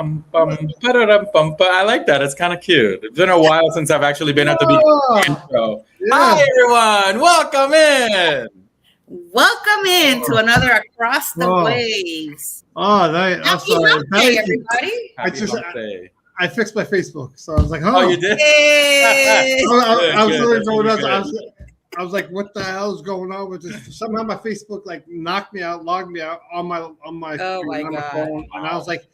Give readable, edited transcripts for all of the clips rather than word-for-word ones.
Bum, bum, ba-da-dum, bum, ba. I like that. It's kind of cute. It's been a while since I've actually been at the beginning. So, hi everyone, welcome in. Welcome in to another Across the Waves. Oh, Happy Hump Day, everybody. Happy Hump Day. I fixed my Facebook, so I was like, "Oh, you did?" I was like, "What the hell is going on with this?" Somehow my Facebook like knocked me out, logged me out on my my phone, and I was like,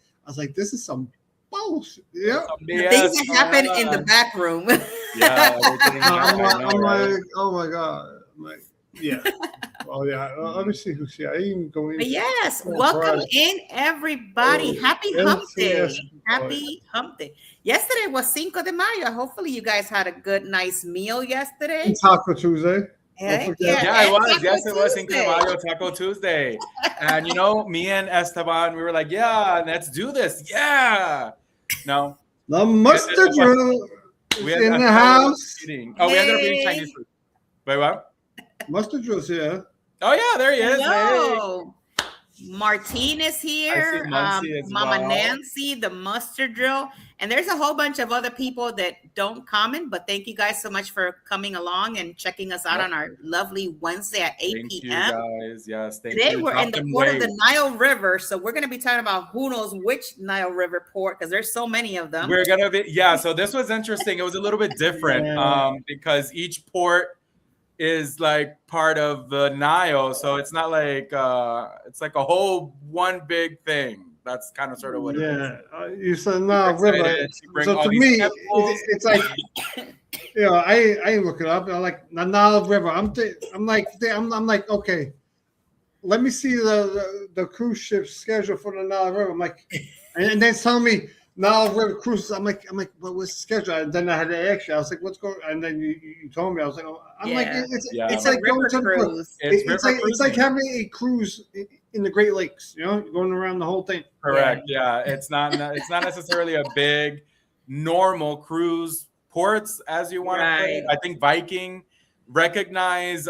"This is some bullshit." Yeah, things that happen in the back room. Yeah, I'm like, oh my god, yeah. Well, yeah. Let me see who's here. I ain't going. Yes, welcome in, everybody. Happy Hump Day. Happy Hump Day. Yesterday was Cinco de Mayo. Hopefully, you guys had a good, nice meal yesterday. Taco Tuesday. Yeah, it was. Yes, it was Cinco de Mayo, Taco Tuesday. And me and Esteban, we were like, yeah, let's do this. Yeah. No. The mustard drill is in the house. Oh, we ended up eating Chinese food. Wait, what? Mustard drill's here. Oh yeah, there he is. Hello. Hey. Martine is here. Mama well. Nancy, the mustard drill, and there's a whole bunch of other people that don't comment. But thank you guys so much for coming along and checking us out on our lovely Wednesday at 8 p.m. Thank you guys. Yes, thank Today you. we're in the Port of the Nile River, so we're going to be talking about who knows which Nile River port because there's so many of them. We're gonna be So this was interesting. It was a little bit different because each port is like part of the Nile, so it's not like it's like a whole one big thing. That's kind of sort of what it is. You said Nile River. So to me, it's like I look it up. I'm like the Nile River. I'm like okay. Let me see the cruise ship schedule for the Nile River. I'm like, and then tell me Nile River cruises. I'm like, what was the schedule? And then I had to ask you. I was like, what's going? And then you told me. I was like, it's like going to the cruise. It's like having a cruise in the Great Lakes. You're going around the whole thing. Correct. Yeah, it's not necessarily a big normal cruise ports as you want to say. I think Viking recognize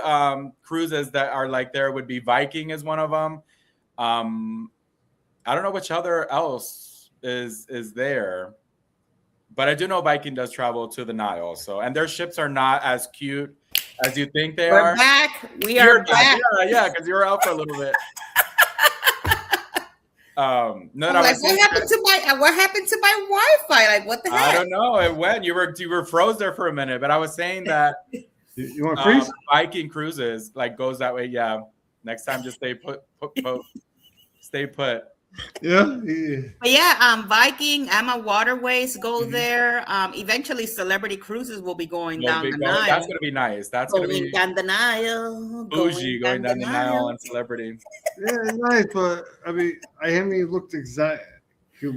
cruises that are like there would be Viking is one of them. I don't know which other else is there, but I do know Viking does travel to the Nile, and their ships are not as cute as you think they are. We are back. Yeah, because you were out for a little bit. What happened to my Wi-Fi? Like, what the heck? I don't know. It went. You were froze there for a minute, but I was saying that you want to freeze? Viking cruises like goes that way. Yeah. Next time, just stay put. Stay put. Yeah. But yeah, Viking, Ama Waterways go there. Eventually Celebrity Cruises will be going down the Nile. That's gonna be nice. That's gonna be down the Nile. Bougie going down the Nile on Celebrity. Yeah, nice, but I mean I haven't even looked exactly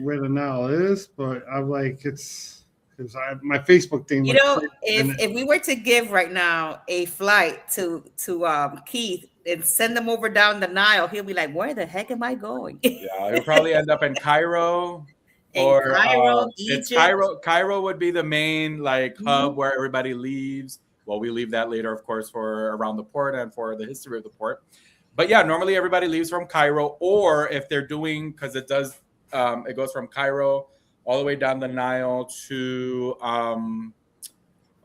where the Nile is, but I'm like it's because my Facebook thing. If we were to give right now a flight to Keith and send them over down the Nile, he'll be like, where the heck am I going? Yeah, he'll probably end up in Cairo. Egypt. Cairo would be the main hub where everybody leaves. Well, we leave that later, of course, for around the port and for the history of the port. But yeah, normally everybody leaves from Cairo, or if they're doing, because it does, it goes from Cairo all the way down the Nile to oh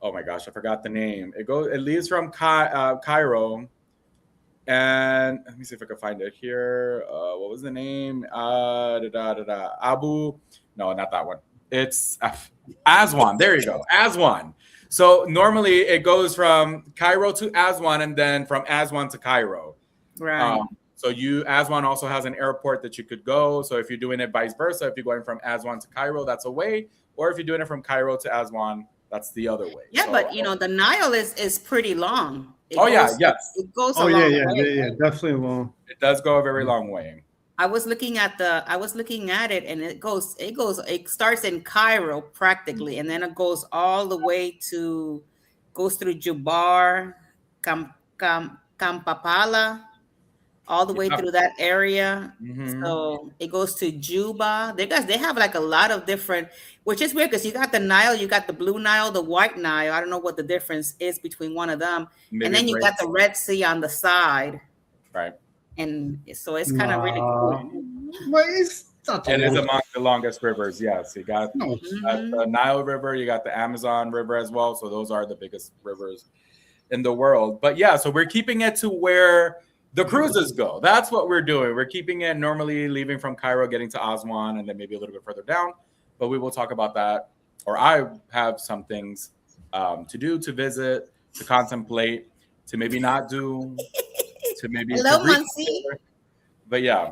my gosh, I forgot the name. It leaves from Cairo. And let me see if I can find it here. What was the name? Abu. No, not that one. It's Aswan. There you go. Aswan. So normally it goes from Cairo to Aswan and then from Aswan to Cairo. Right. So Aswan also has an airport that you could go. So if you're doing it vice versa, if you're going from Aswan to Cairo, that's a way. Or if you're doing it from Cairo to Aswan, that's the other way. Yeah, so, but the Nile is pretty long. It goes a long way. Yeah, definitely long. It does go a very long way. I was looking at it, and it starts in Cairo practically, and then it goes all the way goes through Jubar, Kampapala, all the way through that area. Mm-hmm. So it goes to Juba. They have like a lot of different, which is weird because you got the Nile, you got the Blue Nile, the White Nile. I don't know what the difference is between one of them. Maybe and then you got the Red Sea on the side. Right. And so it's kind of really cool. But It is among the longest rivers. Yes, you got the Nile River, you got the Amazon River as well. So those are the biggest rivers in the world. But yeah, so we're keeping it to where the cruises go. That's what we're doing. We're keeping it normally leaving from Cairo, getting to Aswan, and then maybe a little bit further down. But we will talk about that. Or I have some things to do, to visit, to contemplate, to maybe not do, to maybe. Hello, Muncie. But yeah.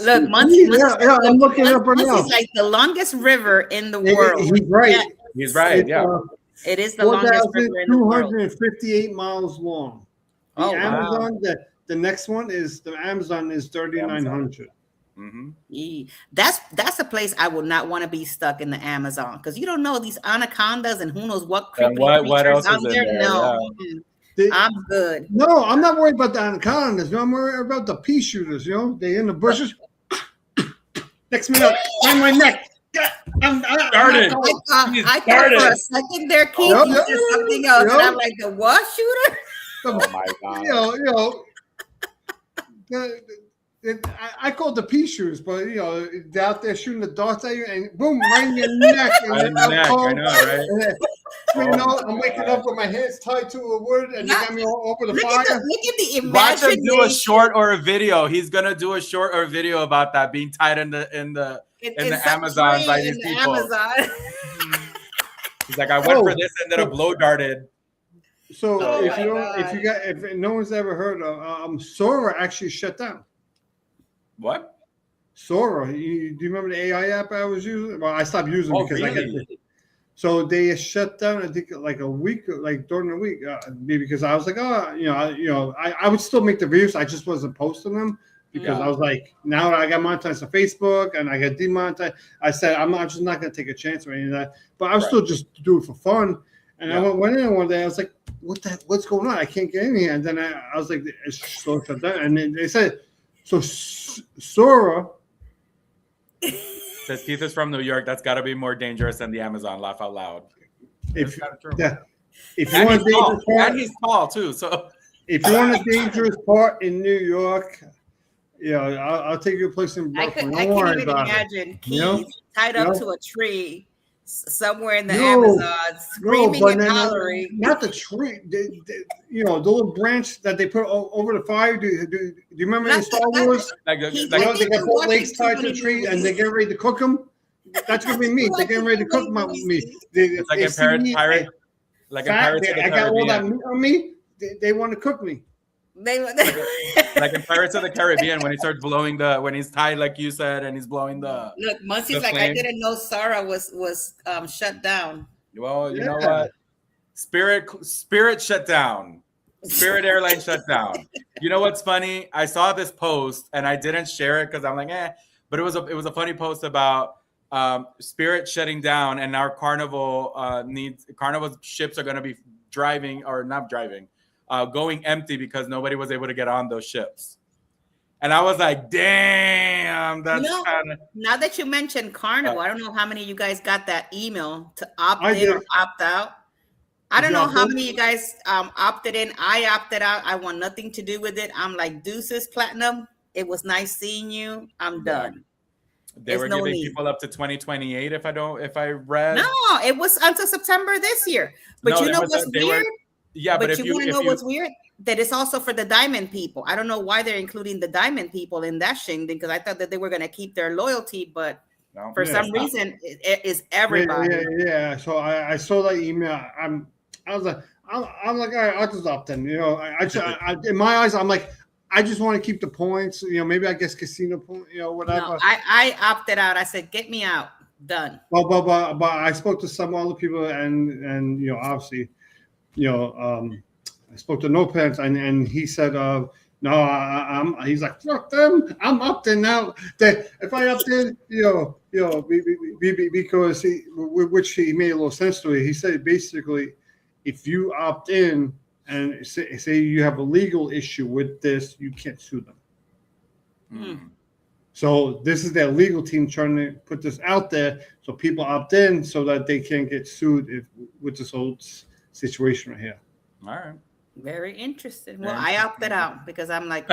Look, Muncie. I'm looking it up right now. Muncie's like the longest river in the world. He's right. Yeah. He's right. Yeah. It is the longest river in the world. 258 miles long. The Amazon, wow. the next one is the Amazon is 3,900. Mm-hmm. That's a place I would not want to be stuck in the Amazon, because you don't know these anacondas and who knows what creepy what else creatures is out there. No, I'm good. No, I'm not worried about the anacondas. No, I'm worried about the pea shooters. You know, they in the bushes. Next minute, on my neck. I thought for a second there, Keith, you said something else, and I'm like, the what shooter? Oh my god! I call it the pea shooters, but they're out there shooting the darts at you, and boom, right in your neck. I know, right? I'm waking up with my hands tied to a wood, and they got me all over the fire. Look at the imagination. Watch him do a short or a video. He's gonna do a short or a video about that, being tied in the Amazon by these people. He's like, I went for this and then a blow darted. So if no one's ever heard of Sora actually shut down. What? Sora. Do you remember the AI app I was using? Well, I stopped using it because really? So they shut down. I think like a week, like during the week, because I was like, I would still make the videos. I just wasn't posting them because I was like, now I got monetized on Facebook and I got demonetized. I said I'm just not going to take a chance or any of that. But I was still just do it for fun. And I went in one day. I was like, what's going on? I can't get in here. And then I was like, it's so shut down. And then they said, so Sora. Says Keith is from New York. That's got to be more dangerous than the Amazon. Laugh out loud. If you and want a dangerous part, and he's tall too. So if you want a dangerous part in New York, I'll take you a place in Brooklyn. I can't even imagine Keith tied up to a tree somewhere in the Amazon, screaming and hollering. Not the tree, the little branch that they put over the fire. Do you remember in Star Wars? They got both legs tied to the tree and they get ready to cook them. That's gonna be me. They're getting ready to cook me. It's like a pirate, like a Pirates of the Caribbean. I got all that meat on me. They want to cook me. Like in Pirates of the Caribbean when he starts blowing when he's tied like you said and he's blowing the. Look, Muncie's like, I didn't know Sarah was shut down. Well, you know what? Spirit shut down. Spirit Airlines shut down. You know what's funny? I saw this post and I didn't share it because I'm like, but it was a funny post about Spirit shutting down, and our Carnival ships are going to be going empty because nobody was able to get on those ships. And I was like, damn, that's kind of. Now that you mentioned Carnival, I don't know how many of you guys got that email to opt in or opt out. I don't know how many of you guys opted in. I opted out. I want nothing to do with it. I'm like, deuces, Platinum. It was nice seeing you. I'm done. They were giving people up to 2028 if I read. No, it was until September this year. But what's weird? But you want to know what's weird? That it's also for the diamond people. I don't know why they're including the diamond people in that shindig, because I thought that they were going to keep their loyalty, but for some reason it is everybody. Yeah. So I saw that email. I was like, I'm like, all right, I'll just opt in. I in my eyes, I'm like, I just want to keep the points. Maybe I guess casino point. Whatever. No, I opted out. I said, get me out. Done. But I spoke to some other people, and obviously. I spoke to No Pants, and he said, no, he's like, fuck them. I'm opting out. That if I opt in, because which he made a little sense to it. He said basically, if you opt in and say you have a legal issue with this, you can't sue them. Mm. So this is their legal team trying to put this out there so people opt in so that they can't get sued with this whole situation right here. All right. Very interesting. Well, I opted out because I'm like,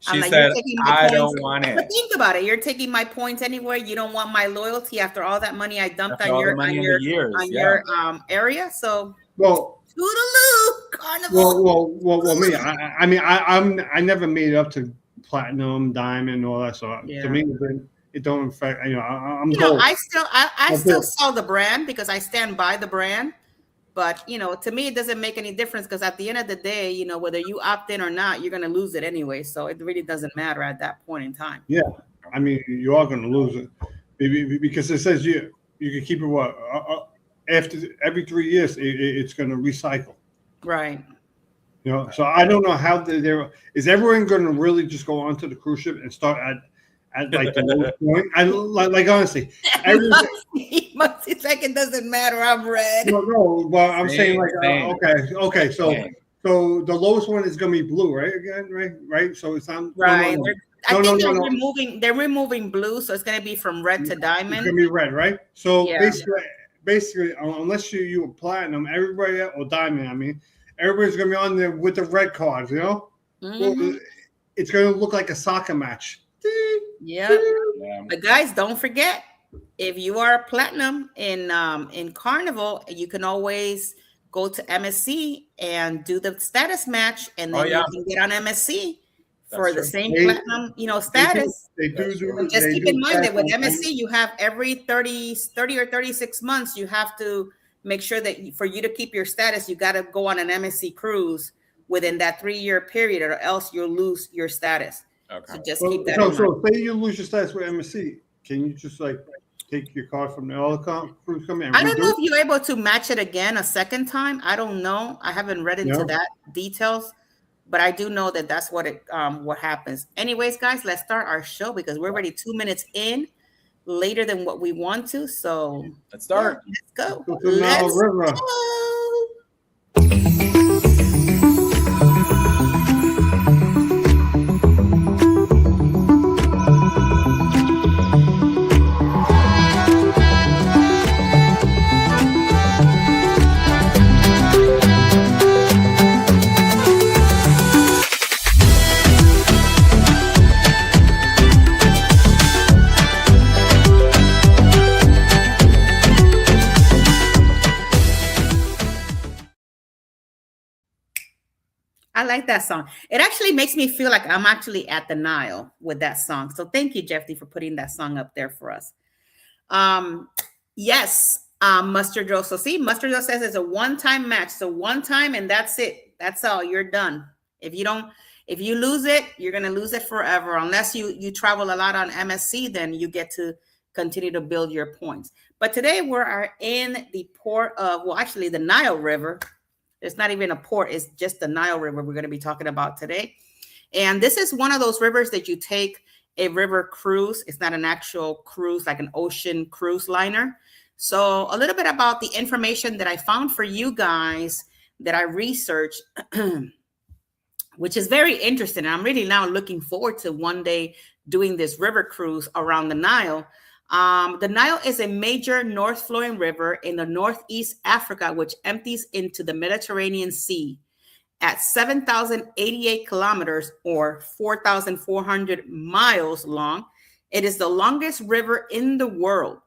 She like, said, you're taking my I points. don't want it. But think about it. You're taking my points anyway. You don't want my loyalty after all that money I dumped After on all the your money in the years, your area. So Well, toodaloo, Carnival. me. I never made it up to platinum, diamond, all that. So to me, it don't affect. I'm gold. I still sell the brand because I stand by the brand. But to me, it doesn't make any difference because at the end of the day, whether you opt in or not, you're going to lose it anyway. So it really doesn't matter at that point in time. Yeah, I mean, you are going to lose it because it says you can keep it after every 3 years, it's going to recycle. Right. So I don't know how is everyone going to really just go onto the cruise ship and start at like the lowest point? I like honestly, It's like it doesn't matter. I'm red. No, but I'm saying like okay, so the lowest one is going to be blue, right? Again, right. So it's on right. They're removing blue, so it's going to be from red to diamond. It's going to be red, right? So basically, unless you a platinum, everybody or diamond, I mean. Everybody's going to be on there with the red cards, Well, it's going to look like a soccer match. Yeah. But guys, don't forget, if you are a platinum in Carnival, you can always go to MSC and do the status match, and then you can get on MSC for the same platinum, status. They do. Just keep in mind that with MSC, you have every 30 or 36 months, you have to make sure that for you to keep your status, you got to go on an MSC cruise within that 3-year period, or else you'll lose your status. Okay. So just keep that in mind. So say you lose your status with MSC, can you just like take your card from the other cruise company? I don't know if you're able to match it again a second time. I don't know. I haven't read into that details, but I do know that that's what happens. Anyways, guys, let's start our show because we're already 2 minutes in. Later than what we want to, so let's start. Let's go. Let's go. I like that song. It actually makes me feel like I'm actually at the Nile with that song. So thank you, Jeffy, for putting that song up there for us. Yes, Mustard Joe. So see, Mustard Joe says it's a one-time match. So one time and that's it. That's all. You're done. If you lose it, you're gonna lose it forever. Unless you travel a lot on MSC, then you get to continue to build your points. But today we are in the port of, the Nile River. It's not even a port. It's just the Nile River we're going to be talking about today. And this is one of those rivers that you take a river cruise. It's not an actual cruise, like an ocean cruise liner. So a little bit about the information that I found for you guys that I researched, which is very interesting. I'm really now looking forward to one day doing this river cruise around the Nile. The Nile is a major north-flowing river in the northeast Africa, which empties into the Mediterranean Sea at 7,088 kilometers or 4,400 miles long. It is the longest river in the world.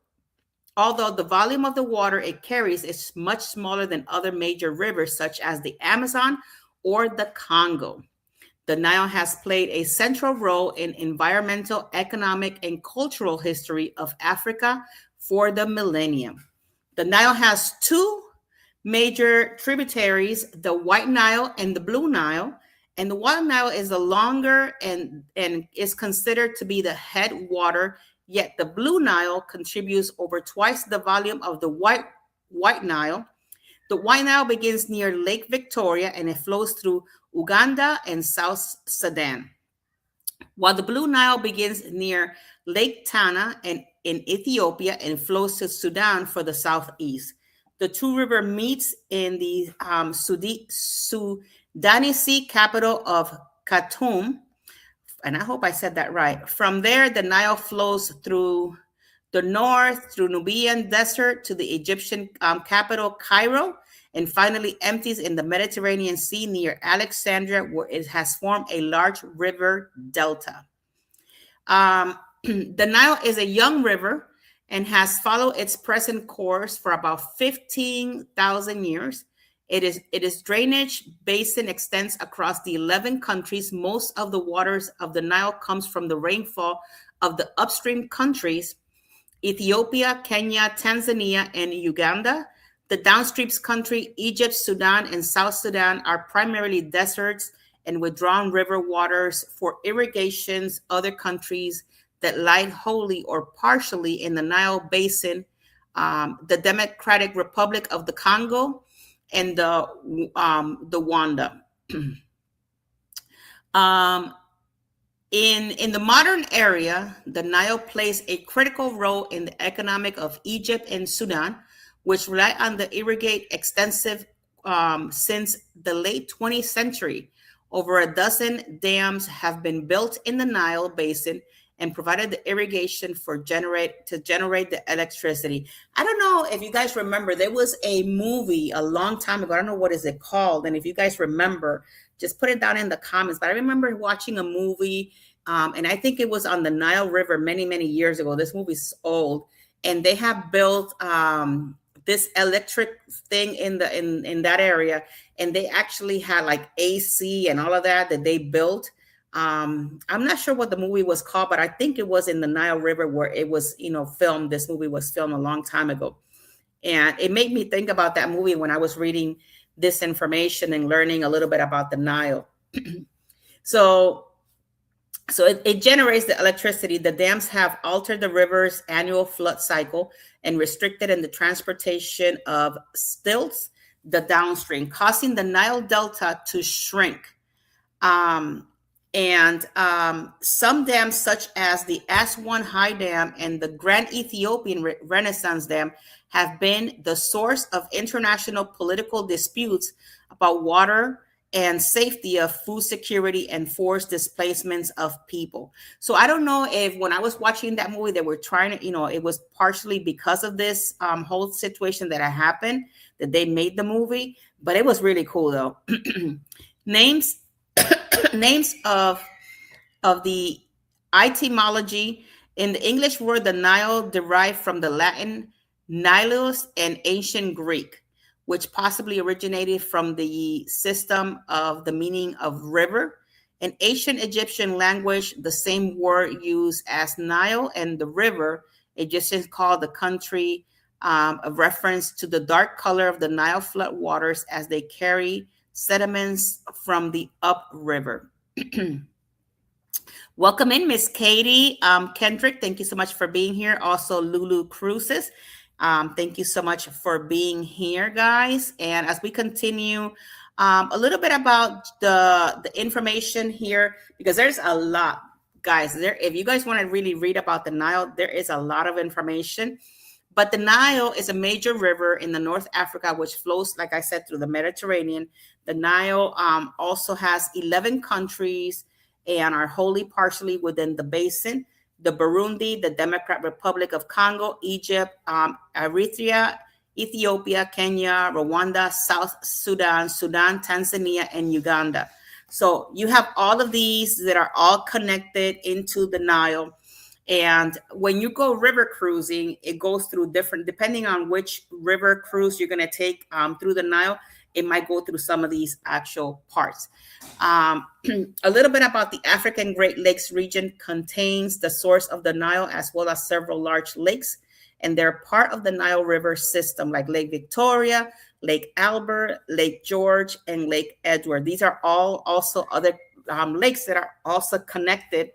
Although the volume of the water it carries is much smaller than other major rivers, such as the Amazon or the Congo. The Nile has played a central role in environmental, economic, and cultural history of Africa for the millennium. The Nile has two major tributaries, the White Nile and the Blue Nile. And the White Nile is the longer and is considered to be the headwater, yet the Blue Nile contributes over twice the volume of the White Nile. The White Nile begins near Lake Victoria and it flows through Uganda and South Sudan, while the Blue Nile begins near Lake Tana and in Ethiopia and flows to Sudan for the southeast. The two rivers meets in the Sudanese capital of Khartoum, and I hope I said that right. From there, the Nile flows through the north, through Nubian desert to the Egyptian capital, Cairo, and finally empties in the Mediterranean Sea near Alexandria, where it has formed a large river delta. The Nile is a young river and has followed its present course for about 15,000 years. Its drainage basin extends across the 11 countries. Most of the waters of the Nile comes from the rainfall of the upstream countries, Ethiopia, Kenya, Tanzania, and Uganda. The downstream country, Egypt, Sudan, and South Sudan, are primarily deserts and withdrawn river waters for irrigations. Other countries that lie wholly or partially in the Nile Basin, the Democratic Republic of the Congo, and the Rwanda. In the modern area, the Nile plays a critical role in the economic of Egypt and Sudan, which rely on the irrigate extensive since the late 20th century. Over a dozen dams have been built in the Nile Basin and provided the irrigation to generate the electricity. I don't know if you guys remember, there was a movie a long time ago. I don't know what is it called. And if you guys remember, just put it down in the comments. But I remember watching a movie, and I think it was on the Nile River many, many years ago. This movie's old. And they have built this electric thing in that area. And they actually had like AC and all of that they built. I'm not sure what the movie was called, but I think it was in the Nile River where it was, filmed. This movie was filmed a long time ago. And it made me think about that movie when I was reading this information and learning a little bit about the Nile. So it generates the electricity. The dams have altered the river's annual flood cycle and restricted in the transportation of stilts, the downstream, causing the Nile Delta to shrink. And some dams, such as the Aswan High Dam and the Grand Ethiopian Renaissance Dam, have been the source of international political disputes about water and safety of food security and forced displacements of people. So I don't know if when I was watching that movie, they were trying to, it was partially because of this whole situation that had happened that they made the movie, but it was really cool though. Names of the etymology. In the English word, the Nile derived from the Latin Nilus and ancient Greek, which possibly originated from the system of the meaning of river. In ancient Egyptian language, the same word used as Nile and the river, Egyptians called the country a reference to the dark color of the Nile flood waters as they carry sediments from the upriver. Welcome in, Miss Katie. Kendrick, thank you so much for being here. Also, Lulu Cruises, thank you so much for being here, guys. And as we continue, a little bit about the information here, because there's a lot, guys. If you guys want to really read about the Nile, there is a lot of information. But the Nile is a major river in the North Africa, which flows, like I said, through the Mediterranean. The Nile also has 11 countries and are wholly partially within the basin. The Burundi, the Democratic Republic of Congo, Egypt, Eritrea, Ethiopia, Kenya, Rwanda, South Sudan, Tanzania, and Uganda. So you have all of these that are all connected into the Nile. And when you go river cruising, it goes through different, depending on which river cruise you're going to take through the Nile, it might go through some of these actual parts. A little bit about the African Great Lakes region contains the source of the Nile as well as several large lakes. And they're part of the Nile River system, like Lake Victoria, Lake Albert, Lake George, and Lake Edward. These are all also other lakes that are also connected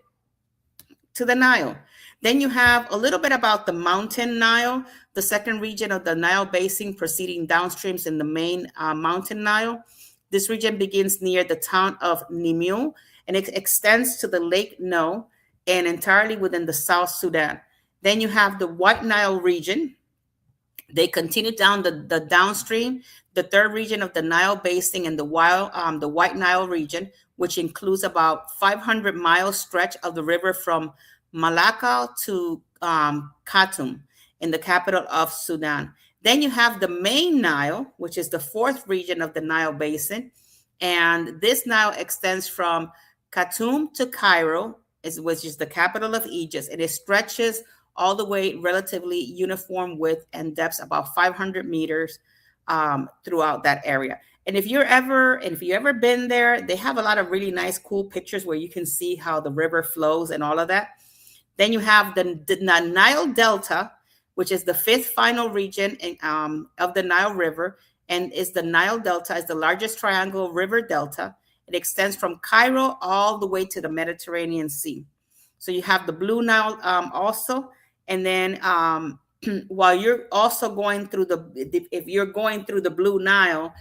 to the Nile. Then you have a little bit about the Mountain Nile, the second region of the Nile Basin proceeding downstreams in the main Mountain Nile. This region begins near the town of Nimule, and it extends to the Lake No and entirely within the South Sudan. Then you have the White Nile region. They continue down the downstream, the third region of the Nile Basin and the White Nile region, which includes about 500-mile stretch of the river from Malacca to Khartoum. in the capital of Sudan. Then you have the main Nile, which is the fourth region of the Nile Basin. And this Nile extends from Khartoum to Cairo, which is the capital of Egypt. And it stretches all the way relatively uniform width and depths, about 500 meters throughout that area. And if you've ever been there, they have a lot of really nice, cool pictures where you can see how the river flows and all of that. Then you have the Nile Delta, which is the fifth final region of the Nile River, and is the Nile Delta is the largest triangle river delta. It extends from Cairo all the way to the Mediterranean Sea. So you have the Blue Nile also, and then while you're also going through if you're going through the Blue Nile,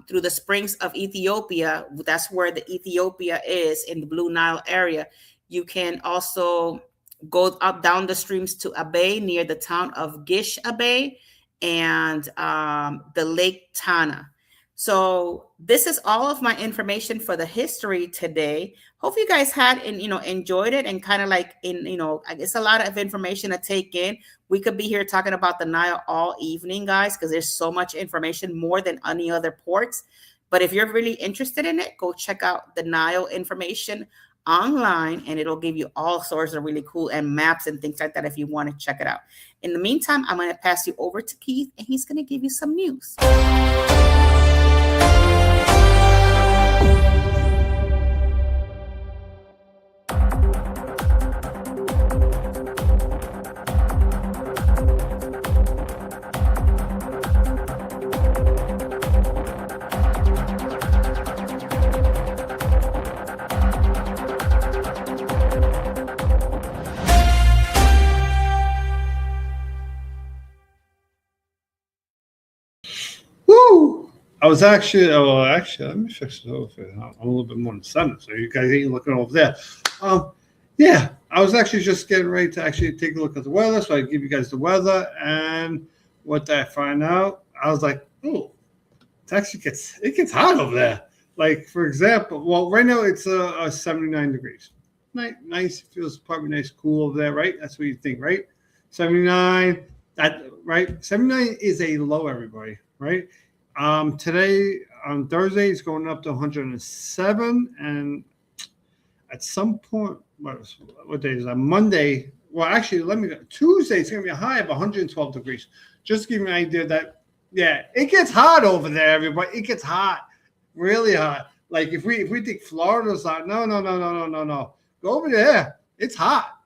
through the springs of Ethiopia, that's where the Ethiopia is in the Blue Nile area. You can also go up down the streams to Abyei near the town of Gish Abyei and the Lake Tana. So this is all of my information for the history today. Hope you guys had enjoyed it and kind of like it's a lot of information to take in. We could be here talking about the Nile all evening, guys, because there's so much information, more than any other ports. But if you're really interested in it, go check out the Nile information online, and it'll give you all sorts of really cool and maps and things like that if you want to check it out. In the meantime, I'm going to pass you over to Keith, and he's going to give you some news. I was actually, let me fix it over. I'm a little bit more in the center, so you guys ain't looking over there. Yeah, I was actually just getting ready to actually take a look at the weather, so I give you guys the weather. And what did I find out? I was like, oh, it gets hot over there. Like, for example, well, right now it's 79 degrees. Nice, feels probably nice, cool over there, right? That's what you think, right? 79, right? 79 is a low, everybody, right? Today on Thursday it's going up to 107, and at some point, what day is that? Monday. Well, actually, Tuesday it's going to be a high of 112 degrees. Just to give you an idea that, yeah, it gets hot over there, everybody. It gets hot, really hot. Like if we think Florida's hot, no. Go over there. It's hot.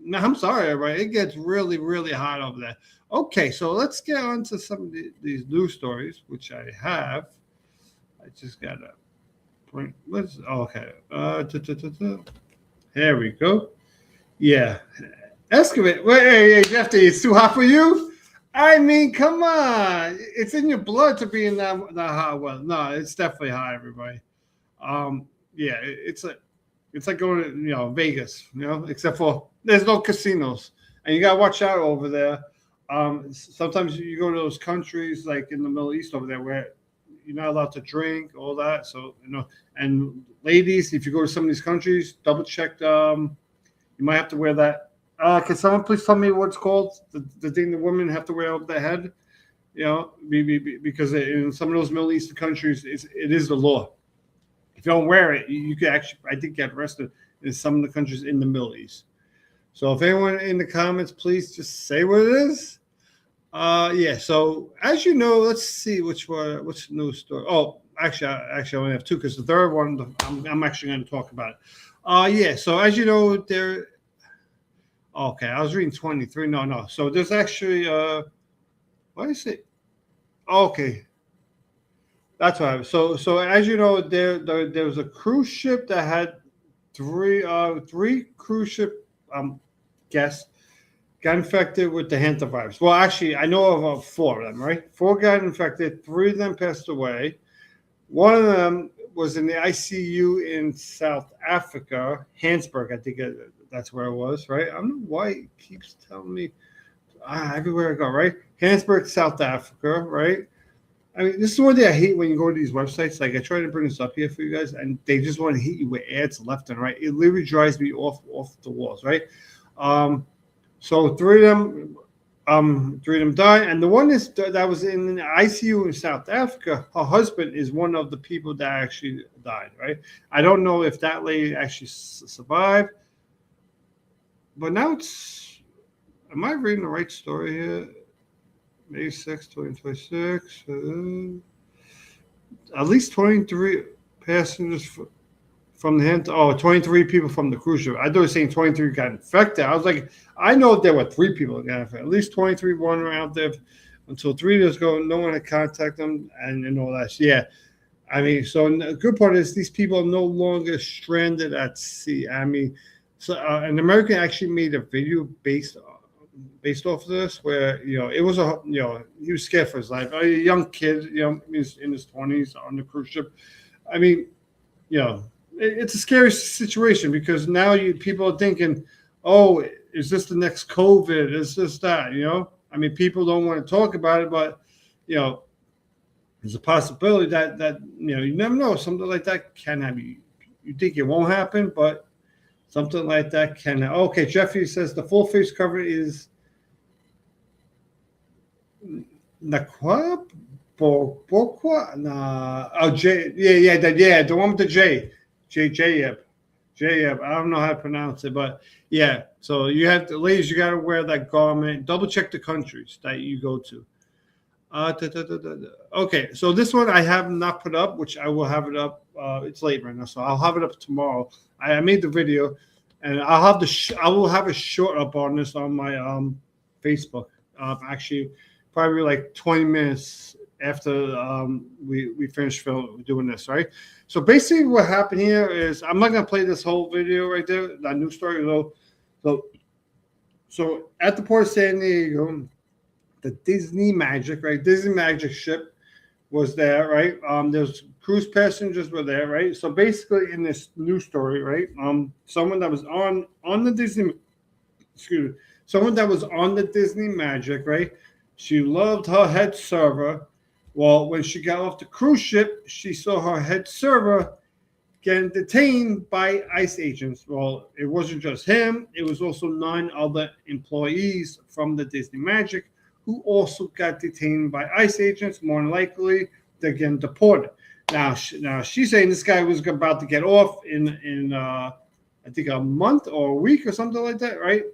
No, I'm sorry, everybody. It gets really, really hot over there. Okay, so let's get on to some of these news stories, which I have. I just got to bring, okay. Here we go. Yeah. Excavate. Wait, hey, Jeff, it's too hot for you? I mean, come on. It's in your blood to be in that hot weather. No, it's definitely hot, everybody. Yeah, it's like going to, Vegas, except for there's no casinos. And you got to watch out over there. Sometimes you go to those countries like in the Middle East over there where you're not allowed to drink, all that. So, and ladies, if you go to some of these countries, double check. You might have to wear that. Can someone please tell me what it's called? The thing the women have to wear over their head, because in some of those Middle Eastern countries, it is the law. If you don't wear it, you could actually, I think, get arrested in some of the countries in the Middle East. So if anyone in the comments, please just say what it is. Yeah. So as you know, let's see which news story. Oh, actually, I only have two because the third one I'm actually going to talk about it. Yeah. So as you know, there. Okay, I was reading 23. No. So there's actually what is it? Okay. That's right. So as you know, there was a cruise ship that had three cruise ship guests got infected with the hantavirus. Well, actually, I know of four of them, right? Four got infected. Three of them passed away. One of them was in the ICU in South Africa, Hansburg, I think that's where it was, right? I don't know why it keeps telling me everywhere I go, right? Hansburg, South Africa, right? I mean, this is one thing I hate when you go to these websites. Like, I try to bring this up here for you guys, and they just want to hit you with ads left and right. It literally drives me off the walls, right? So three of them Three of them died, and the one that was in the ICU in South Africa, her husband is one of the people that actually died. Right? I don't know if that lady actually survived, but now it's. Am I reading the right story here? May 6, 2026. At least 23 passengers from the hand. 23 people from the cruise ship. I thought it was saying 23 got infected. I was like, I know there were 3 people that got infected. At least 23 wandering out there until 3 years ago. No one had contacted them and all that. Yeah. I mean, so the good part is these people are no longer stranded at sea. I mean, so an American actually made a video based off of this, where it was he was scared for his life. A young kid, in his 20s on the cruise ship. I mean, it's a scary situation because now people are thinking, oh, is this the next COVID? Is this that? I mean, people don't want to talk about it, but there's a possibility that you never know. Something like that can happen. You think it won't happen, but something like that can. Okay, Jeffrey says the full face cover is Nakwa Bokwa. Oh, J. Yeah. The one with the J. J. I don't know how to pronounce it, but yeah. So you have to, ladies, you got to wear that garment. Double check the countries that you go to. Okay, so this one I have not put up, which I will have it up. It's late right now, so I'll have it up tomorrow. I made the video, and I'll have I will have a short up on this on my Facebook. Actually, probably like 20 minutes after we finish doing this, right? So basically, what happened here is I'm not gonna play this whole video right there. That news story, though. So at the Port of San Diego, the Disney Magic, right? Disney Magic ship was there, right? There's cruise passengers were there, right? So basically, in this news story, right? Someone that was on the Disney, someone that was on the Disney Magic, right? She loved her head server. Well, when she got off the cruise ship, she saw her head server getting detained by ICE agents. Well, it wasn't just him; it was also 9 other employees from the Disney Magic who also got detained by ICE agents. More than likely, they're getting deported. Now she's saying this guy was about to get off in I think a month or a week or something like that, right?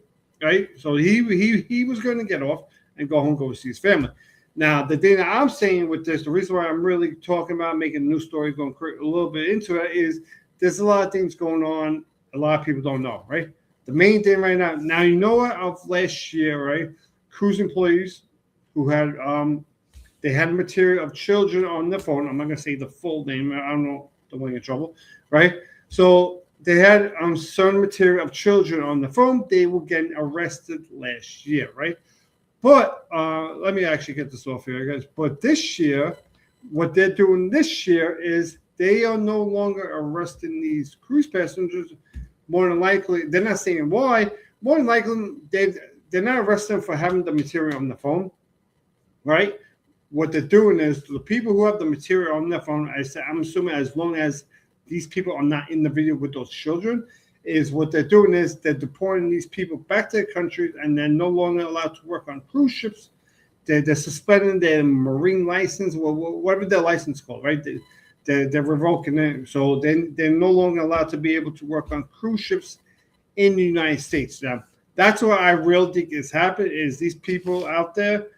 Right. So he was going to get off and go home, go see his family. Now the thing that I'm saying with this, the reason why I'm really talking about making a news story, going a little bit into it, is there's a lot of things going on. A lot of people don't know, right? The main thing right now. Now what of last year, right? Cruise employees who had they had material of children on their phone. I'm not gonna say the full name. I don't know, don't want to get in trouble, right? So they had certain material of children on the phone. They were getting arrested last year, right? But let me actually get this off here, guys. But this year, what they're doing this year is they are no longer arresting these cruise passengers. More than likely, they're not saying why. More than likely, they're not arresting them for having the material on the phone, right? What they're doing is the people who have the material on their phone, I'm assuming as long as these people are not in the video with those children, is what they're doing is they're deporting these people back to their countries, and they're no longer allowed to work on cruise ships. They're suspending their marine license, whatever their license is called, right? They're revoking it. So they're no longer allowed to be able to work on cruise ships in the United States. Now, that's what I really think is happening, is these people out there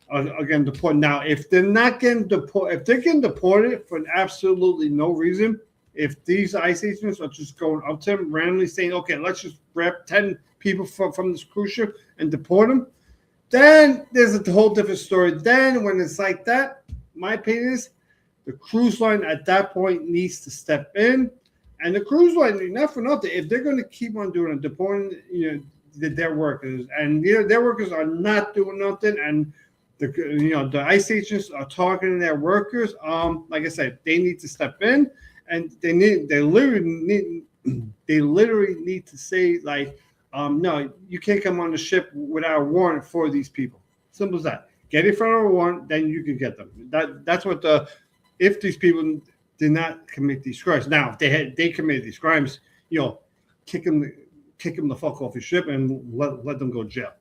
are getting deported. Now, if they're not getting deported, if they're getting deported for absolutely no reason, if these ICE agents are just going up to them randomly saying, okay, let's just grab 10 people from this cruise ship and deport them, then there's a whole different story. Then when it's like that, my opinion is the cruise line at that point needs to step in. And the cruise line, not for nothing, if they're going to keep on doing it, deporting their workers, and their workers are not doing nothing, and the ICE agents are targeting their workers, like I said, they need to step in. And they literally need to say, like, no, you can't come on the ship without a warrant for these people. Simple as that. Get it for a warrant, then you can get them. That's what if these people did not commit these crimes. Now, if they committed these crimes, kick them the fuck off your ship and let them go to jail.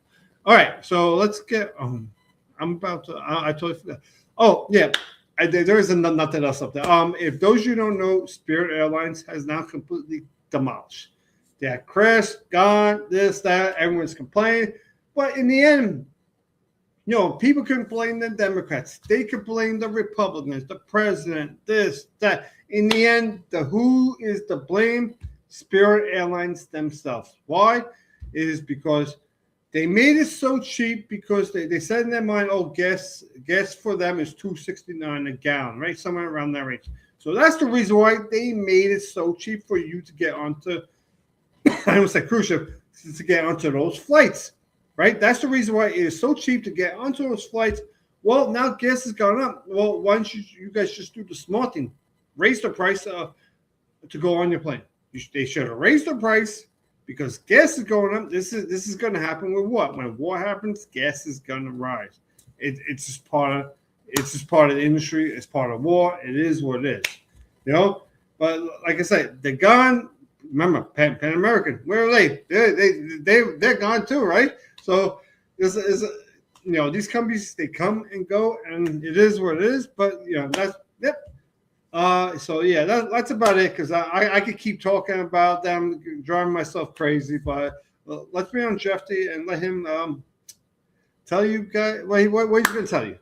All right, so let's get. I'm about to. I totally forgot. Oh yeah, there is nothing else up there. If those you don't know, Spirit Airlines has now completely demolished. They had crashed, gone, this, that. Everyone's complaining, but in the end, people can blame the Democrats. They could blame the Republicans, the president, this, that. In the end, who is to blame? Spirit Airlines themselves. Why? It is because they made it so cheap because they said in their mind, oh, gas for them is $2.69 a gallon, right? Somewhere around that range. So that's the reason why they made it so cheap for you to get onto, I almost said cruise ship, to get onto those flights, right? That's the reason why it is so cheap to get onto those flights. Well, now gas has gone up. Well, why don't you guys just do the smart thing? Raise the price to go on your plane. They should have raised the price because gas is going up. This is going to happen with what? When war happens, gas is going to rise. It's just part of the industry. It's part of war. It is what it is, But like I said, they're gone. Remember, Pan American. Where are they? They're gone too, right? So these companies, they come and go, and it is what it is. But that's yep. So yeah, that's about it. Because I could keep talking about them, driving myself crazy. But let's bring on Jeffy and let him tell you guys what he's going to tell you.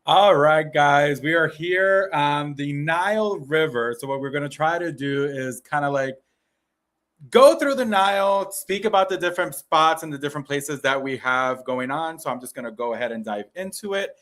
All right, guys, we are here on the Nile River. So what we're going to try to do is kind of like go through the Nile, speak about the different spots and the different places that we have going on. So I'm just going to go ahead and dive into it.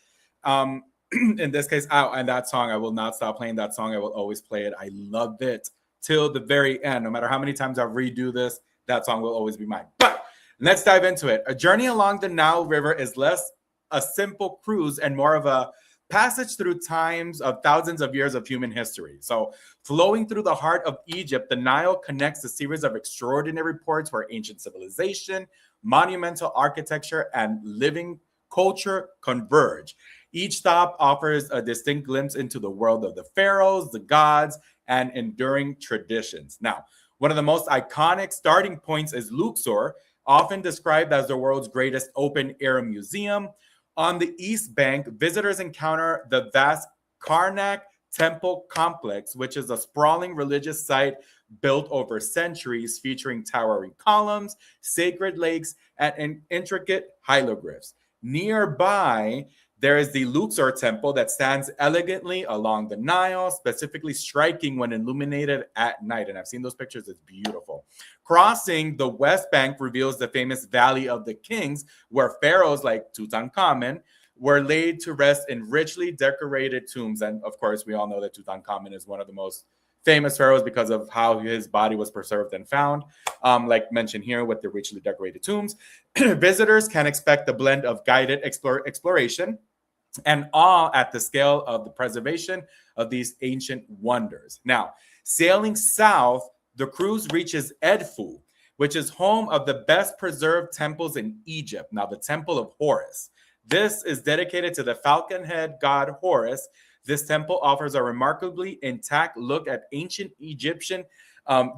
In this case, and that song, I will not stop playing that song. I will always play it. I love it till the very end. No matter how many times I redo this, that song will always be mine. But let's dive into it. A journey along the Nile River is less a simple cruise and more of a passage through times of thousands of years of human history. So flowing through the heart of Egypt, the Nile connects a series of extraordinary ports where ancient civilization, monumental architecture, and living culture converge. Each stop offers a distinct glimpse into the world of the pharaohs, the gods, and enduring traditions. Now, one of the most iconic starting points is Luxor, often described as the world's greatest open-air museum. On the East Bank, visitors encounter the vast Karnak Temple Complex, which is a sprawling religious site built over centuries, featuring towering columns, sacred lakes, and intricate hieroglyphs. Nearby, there is the Luxor Temple that stands elegantly along the Nile, specifically striking when illuminated at night. And I've seen those pictures. It's beautiful. Crossing the West Bank reveals the famous Valley of the Kings, where pharaohs like Tutankhamun were laid to rest in richly decorated tombs. And of course, we all know that Tutankhamun is one of the most famous pharaohs because of how his body was preserved and found, like mentioned here with the richly decorated tombs. Visitors can expect a blend of guided exploration and awe at the scale of the preservation of these ancient wonders. Now, sailing south, the cruise reaches Edfu, which is home of the best preserved temples in Egypt. Now, the Temple of Horus. This is dedicated to the falcon-head god Horus. This temple offers a remarkably intact look at ancient Egyptian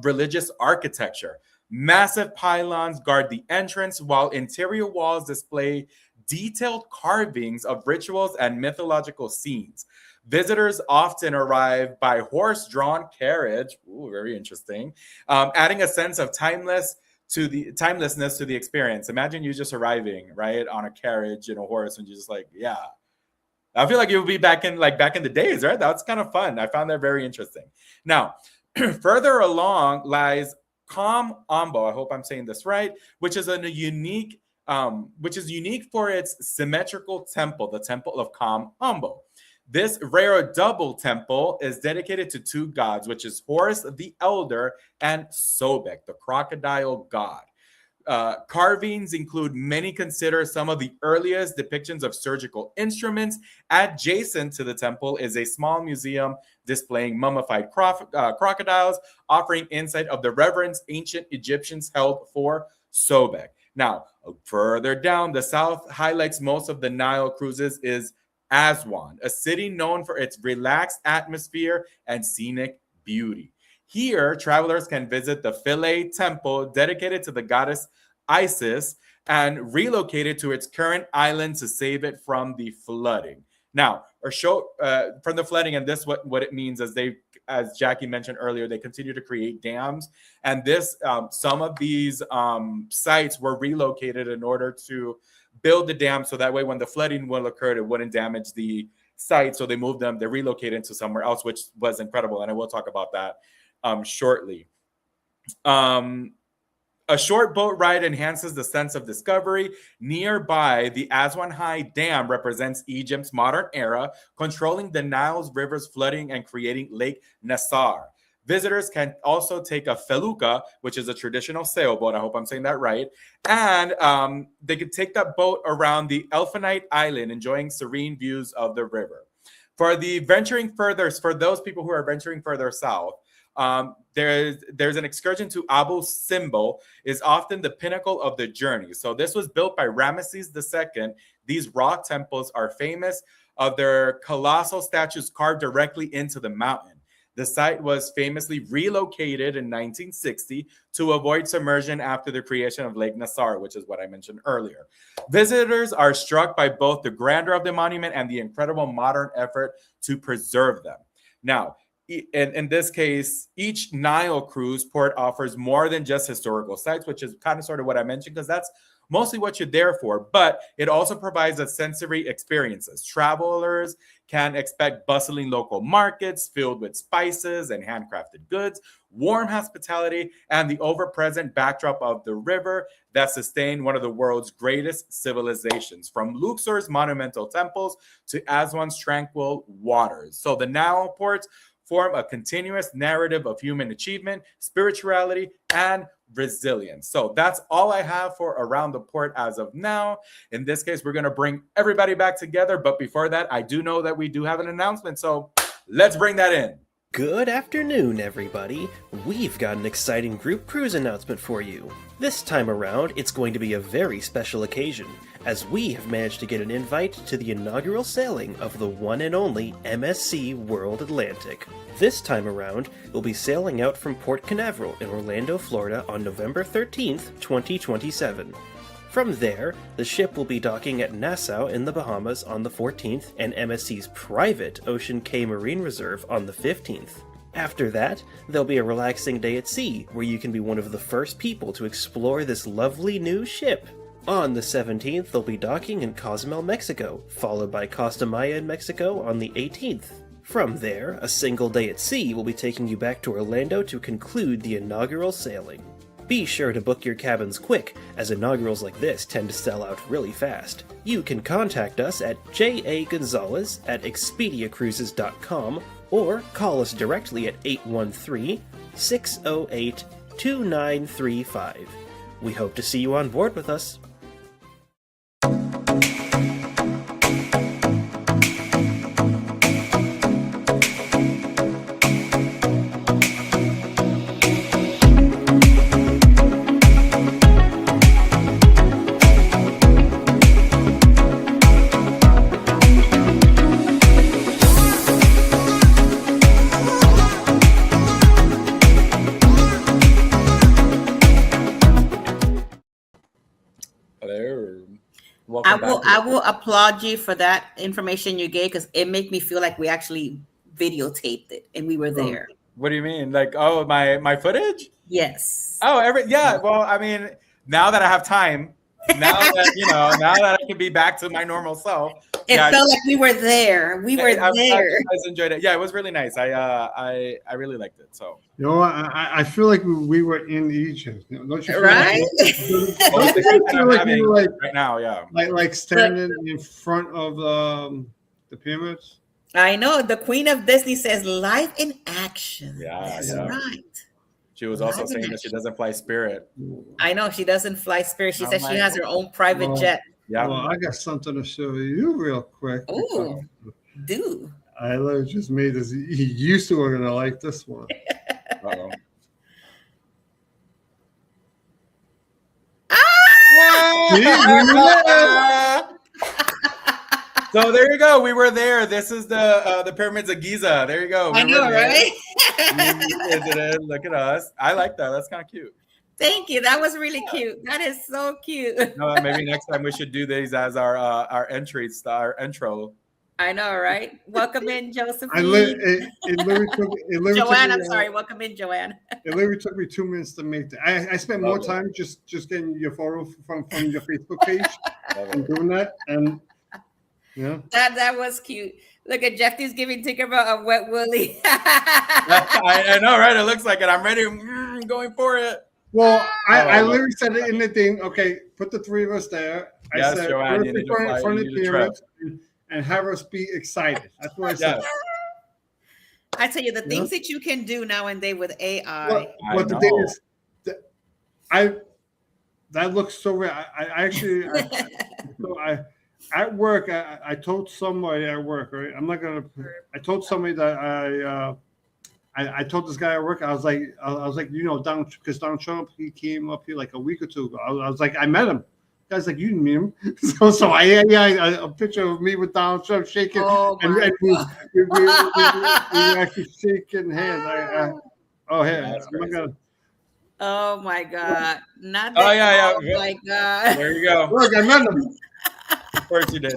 religious architecture. Massive pylons guard the entrance, while interior walls display detailed carvings of rituals and mythological scenes. Visitors often arrive by horse-drawn carriage. Ooh, very interesting. Adding a sense of timelessness to the experience. Imagine you just arriving right on a carriage in a horse, and you're just like, yeah. I feel like you'll be back in the days, right? That's kind of fun. I found that very interesting. Now, further along lies Kom Ombo. I hope I'm saying this right, which is unique for its symmetrical temple, the Temple of Kom Ombo. This rare double temple is dedicated to two gods, which is Horus the Elder and Sobek, the crocodile god. Carvings include many consider some of the earliest depictions of surgical instruments. Adjacent to the temple is a small museum displaying mummified crocodiles, offering insight of the reverence ancient Egyptians held for Sobek. Now, further down the south highlights most of the Nile cruises is Aswan, a city known for its relaxed atmosphere and scenic beauty. Here, travelers can visit the Philae Temple, dedicated to the goddess Isis, and relocated to its current island to save it from the flooding. Now, from the flooding, and this what it means as Jackie mentioned earlier, they continue to create dams, and some of these sites were relocated in order to build the dam, so that way when the flooding will occur, it wouldn't damage the site. So they moved them, they relocated to somewhere else, which was incredible, and I will talk about that shortly. A short boat ride enhances the sense of discovery. Nearby, the Aswan High Dam represents Egypt's modern era, controlling the Nile's river's flooding and creating Lake Nasser. Visitors can also take a felucca, which is a traditional sailboat. I hope I'm saying that right. And they could take that boat around the Elfonite Island, enjoying serene views of the river. For those people who are venturing further south, there's an excursion to Abu Simbel, is often the pinnacle of the journey. So this was built by Ramesses II. These rock temples are famous of their colossal statues carved directly into the mountain. The site was famously relocated in 1960 to avoid submersion after the creation of Lake Nasser, which is what I mentioned earlier. Visitors are struck by both the grandeur of the monument and the incredible modern effort to preserve them. Now, in this case, each Nile cruise port offers more than just historical sites, which is kind of sort of what I mentioned, because that's mostly what you're there for, but it also provides us sensory experiences. Travelers can expect bustling local markets filled with spices and handcrafted goods, warm hospitality, and the ever-present backdrop of the river that sustained one of the world's greatest civilizations, from Luxor's monumental temples to Aswan's tranquil waters. So the Nile ports form a continuous narrative of human achievement, spirituality, and resilience. So that's all I have for Around the Port as of now. In this case, we're going to bring everybody back together. But before that, I do know that we do have an announcement. So let's bring that in. Good afternoon, everybody. We've got an exciting group cruise announcement for you. This time around, it's going to be a very special occasion, as we have managed to get an invite to the inaugural sailing of the one and only MSC World Atlantic. This time around, we'll be sailing out from Port Canaveral in Orlando, Florida on November 13th, 2027. From there, the ship will be docking at Nassau in the Bahamas on the 14th and MSC's private Ocean Cay Marine Reserve on the 15th. After that, there'll be a relaxing day at sea where you can be one of the first people to explore this lovely new ship. On the 17th, they'll be docking in Cozumel, Mexico, followed by Costa Maya in Mexico on the 18th. From there, a single day at sea will be taking you back to Orlando to conclude the inaugural sailing. Be sure to book your cabins quick, as inaugurals like this tend to sell out really fast. You can contact us at jagonzalez@expediacruises.com or call us directly at 813-608-2935. We hope to see you on board with us. I will applaud you for that information you gave, because it made me feel like we actually videotaped it and we were there. What do you mean? Like, oh, my footage? Yes. Oh, well, I mean, now that I have time, now that I can be back to my normal self. It felt like we were there. We were there. I enjoyed it. Yeah, it was really nice. I really liked it. So I feel like we were in Egypt. Don't you feel right? Right now, yeah. Like standing in front of the pyramids. I know. The Queen of Disney says life in action. Yeah, That's yeah. right. She was also saying that she doesn't fly Spirit. I know she doesn't fly Spirit. She says she has her own private jet. Yeah. Well, I got something to show you real quick. Oh, do. I literally just made this. He used to we're gonna like this one. Uh-oh. So there you go. We were there. This is the pyramids of Giza. There you go. I know, right? Look at us. I like that. That's kind of cute. Thank you. That was really cute. That is so cute. Maybe next time we should do these as our intro. I know, right? Welcome in, Josephine. It literally took Joanne, me, I'm sorry. Welcome in, Joanne. It literally took me 2 minutes to make that. I spent more time just getting your photo from your Facebook page and doing that. And yeah, that was cute. Look at Jeffy's giving Tinkerbell a wet willy. I know, right? It looks like it. I'm ready, going for it. Well, I literally said it in the thing. Okay, put the three of us there. Yes, I said, Joanne, you need to fly. front of the pyramids and have us be excited. That's what I said. Yes. I tell you, the things that you can do nowadays with AI. But the thing is, that looks so real. I actually, at work, I told somebody at work, right? I told somebody that I told this guy at work, I was like, you know, because Donald Trump, he came up here like a week or two ago. I was like, I met him. The guy's like, you knew him. So a picture of me with Donald Trump shaking, and we actually shaking hands. Oh my God! Not that. Oh yeah. Oh my God! There you go. Look, I met him. Of course you did.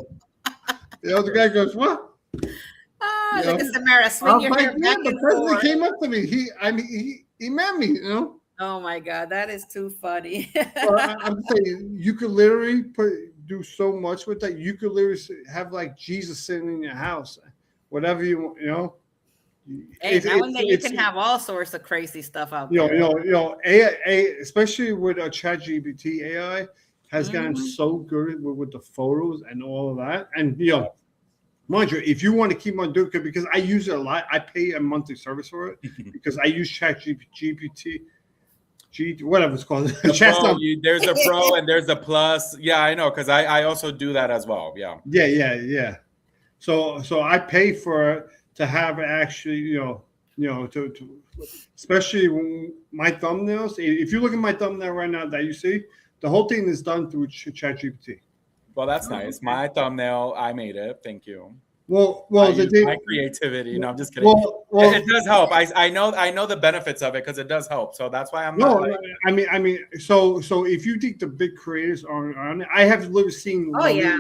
The other guy goes, what? Oh, look at Samara. Swing your hair back the and president forth. came up to me. He met me, you know. Oh my God, that is too funny. I'm saying you could literally do so much with that. You could literally have like Jesus sitting in your house, whatever you want, you know. Hey, nowadays you can have all sorts of crazy stuff out there. You know, AI, especially with ChatGPT, AI has gotten so good with the photos and all of that. And you know, mind you, if you want to keep on doing it, because I use it a lot, I pay a monthly service for it because I use ChatGPT. Whatever it's called. There's a pro and there's a plus. Yeah, I know, because I also do that as well. Yeah. So I pay for it to have actually, you know, to especially when my thumbnails. If you look at my thumbnail right now that you see, the whole thing is done through ChatGPT. Well, that's nice. My thumbnail, I made it. Thank you. Well, my creativity. No, I'm just kidding. Well, it does help. I know the benefits of it because it does help. So that's why I'm not. I mean, so if you think the big creators are on it, I have literally seen. Oh yeah,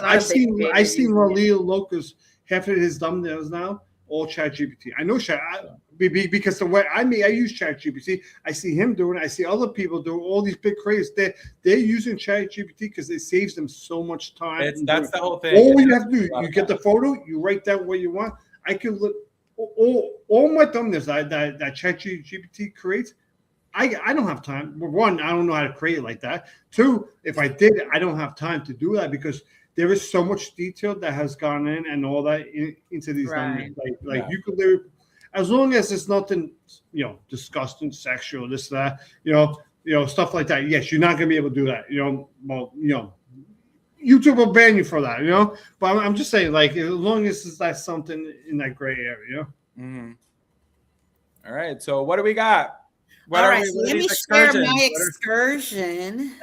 I've seen Lalil Locus half of his thumbnails now all ChatGPT. I know because the way I use ChatGPT. I see him doing it. I see other people doing all these big creators. They're using ChatGPT because it saves them so much time. That's the whole thing. All you have to do, you get the photo, you write down what you want. I can look all my thumbnails that ChatGPT creates. I don't have time. One, I don't know how to create it like that. Two, if I did, I don't have time to do that because there is so much detail that has gone in and all that into these thumbnails. Like you could literally, as long as it's nothing, you know, disgusting, sexual, this, that, you know, stuff like that. Yes, you're not gonna be able to do that. You know, well, you know, YouTube will ban you for that. You know, but I'm just saying, like, as long as it's like something in that gray area. You know. Mm-hmm. All right. So what do we got? All right. So let me share my excursion.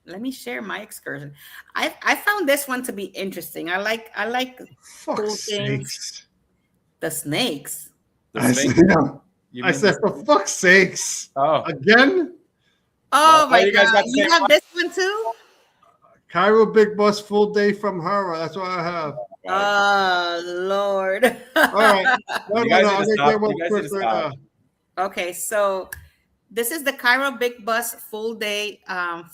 Let me share my excursion. I found this one to be interesting. I like cool things. The snakes. I said, for fuck's sakes. Oh. Again? Oh my God. You have this one too? Cairo Big Bus full day from Hara. That's what I have. Oh Lord. All right. Okay, so this is the Cairo Big Bus full day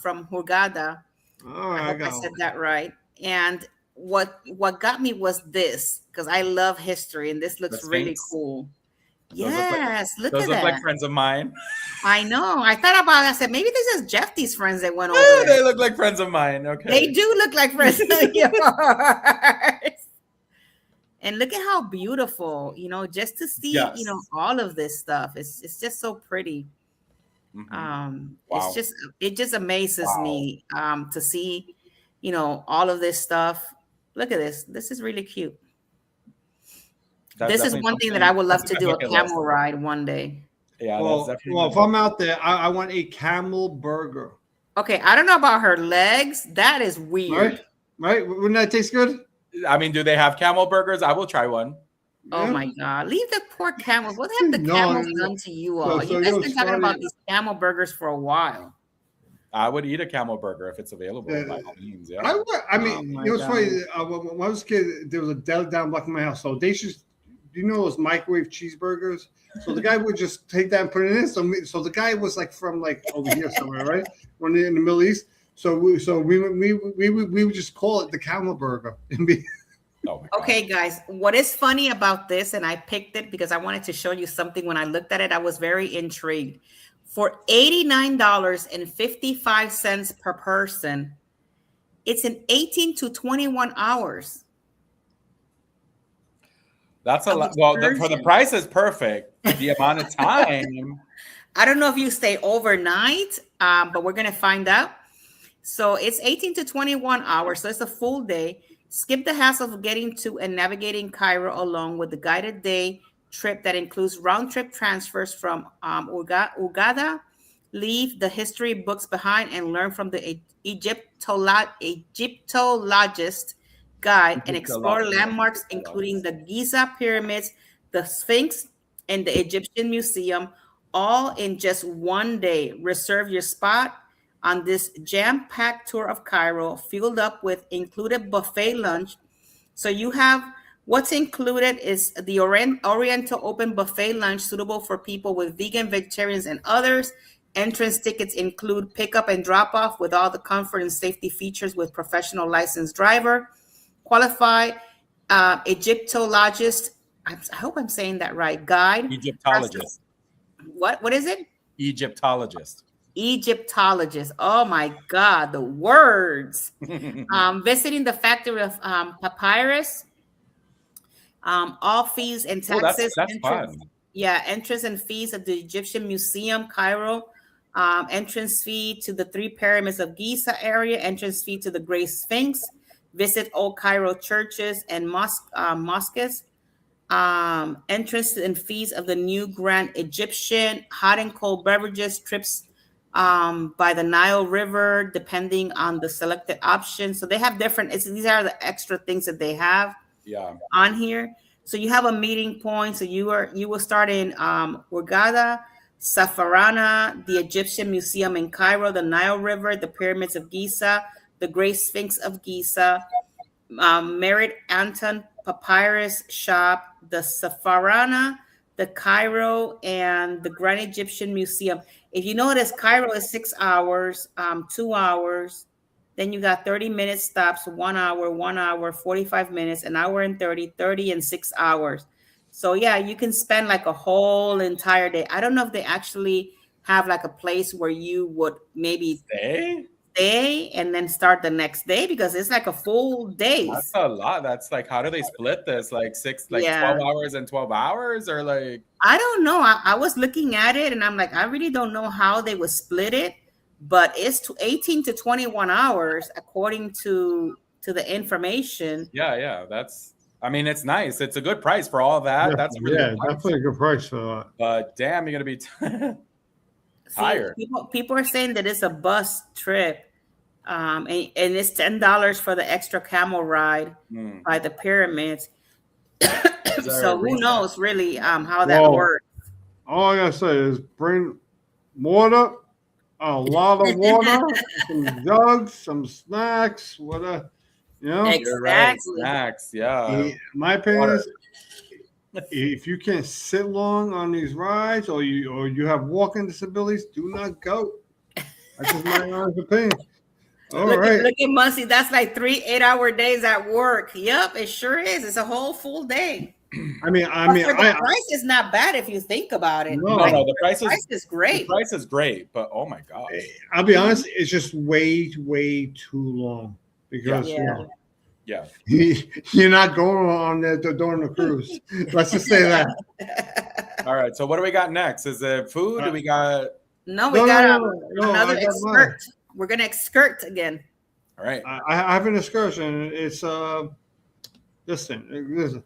from Hurghada. Oh, I hope I said that right. And what got me was this, because I love history, and this looks really cool. Yes, look at that. Those look like friends of mine. I know. I thought about it. I said, maybe this is Jeffy's friends that went over there. They look like friends of mine. Okay. They do look like friends of yours. And look at how beautiful, just to see, all of this stuff. It's just so pretty. Wow. It just amazes me to see, all of this stuff. Look at this. This is really cute. This is one thing that I would love to do, a camel ride one day. Yeah. Well, if I'm out there, I want a camel burger. Okay, I don't know about her legs. That is weird. Right? Wouldn't that taste good? I mean, do they have camel burgers? I will try one. Oh my God. Leave the poor camels. What have the camels done to you all? You guys been talking about these camel burgers for a while. I would eat a camel burger if it's available. By all means, yeah. I mean, it was funny. When I was a kid, there was a deli down block in my house. So they just, those microwave cheeseburgers? So the guy would just take that and put it in. So the guy was from over here somewhere, right? One in the Middle East. So we would just call it the camel burger and be. Okay, guys, what is funny about this, and I picked it because I wanted to show you something. When I looked at it, I was very intrigued. For $89.55 per person, it's in 18 to 21 hours. That's a lot. Well, for the price is perfect. The amount of time. I don't know if you stay overnight, but we're going to find out. So it's 18 to 21 hours. So it's a full day. Skip the hassle of getting to and navigating Cairo along with the guided day trip that includes round-trip transfers from Hurghada. Leave the history books behind and learn from the Egyptologist guide and explore landmarks including the Giza pyramids, the Sphinx, and the Egyptian Museum, all in just one day. Reserve your spot on this jam-packed tour of Cairo, filled up with included buffet lunch. So you have what's included is the Oriental open buffet lunch suitable for people with vegan, vegetarians, and others. Entrance tickets include pickup and drop-off with all the comfort and safety features with professional licensed driver. Qualified Egyptologist, I hope I'm saying that right, guide. Egyptologist. What is it? Egyptologist. Oh my God, the words. Visiting the factory of papyrus. All fees and taxes. That's fun. Yeah, entrance and fees of the Egyptian Museum, Cairo. Entrance fee to the 3 pyramids of Giza area. Entrance fee to the Great Sphinx. Visit old Cairo churches and mosques. Entrance and fees of the new Grand Egyptian. Hot and cold beverages. Trips by the Nile River, depending on the selected option. So they have different. These are the extra things that they have. On here. So you have a meeting point. So you will start in Hurghada, Safarana, the Egyptian Museum in Cairo, the Nile River, the pyramids of Giza, the Great Sphinx of Giza, Merit Anton Papyrus Shop, the Safarana, the Cairo, and the Grand Egyptian Museum. If you notice, Cairo is 6 hours, 2 hours. Then you got 30-minute stops, 1 hour, 45 minutes, an hour and 30 and 6 hours. So yeah, you can spend like a whole entire day. I don't know if they actually have like a place where you would maybe stay and then start the next day, because it's like a full day. That's a lot. That's like, how do they split this? Like 12 hours and 12 hours, or like? I don't know. I was looking at it and I'm like, I really don't know how they would split it. But it's 18 to 21 hours according to the information. Yeah. I mean, it's nice. It's a good price for all that. That's really definitely a good price for that. But damn, you're gonna be tired. People are saying that it's a bus trip, and it's $10 for the extra camel ride by the pyramids. So who knows really how that works? All I gotta say is bring water. A lot of water, some jugs, some snacks, whatever. Exactly. Right. Snacks, yeah. My opinion is, if you can't sit long on these rides, or you have walking disabilities, do not go. That's just my honest opinion. Look at Muncie. That's like 3 8-hour days at work. Yep, it sure is. It's a whole full day. The price is not bad if you think about it. No, the price is great. The price is great, but oh my god! I'll be honest, it's just way too long because Yeah. You're not going on there during the cruise. Let's just say that. All right. So what do we got next? Is it food? Do we got? No, we got another I got excursion. We're gonna excursion again. All right. I have an excursion. It's this thing. Listen,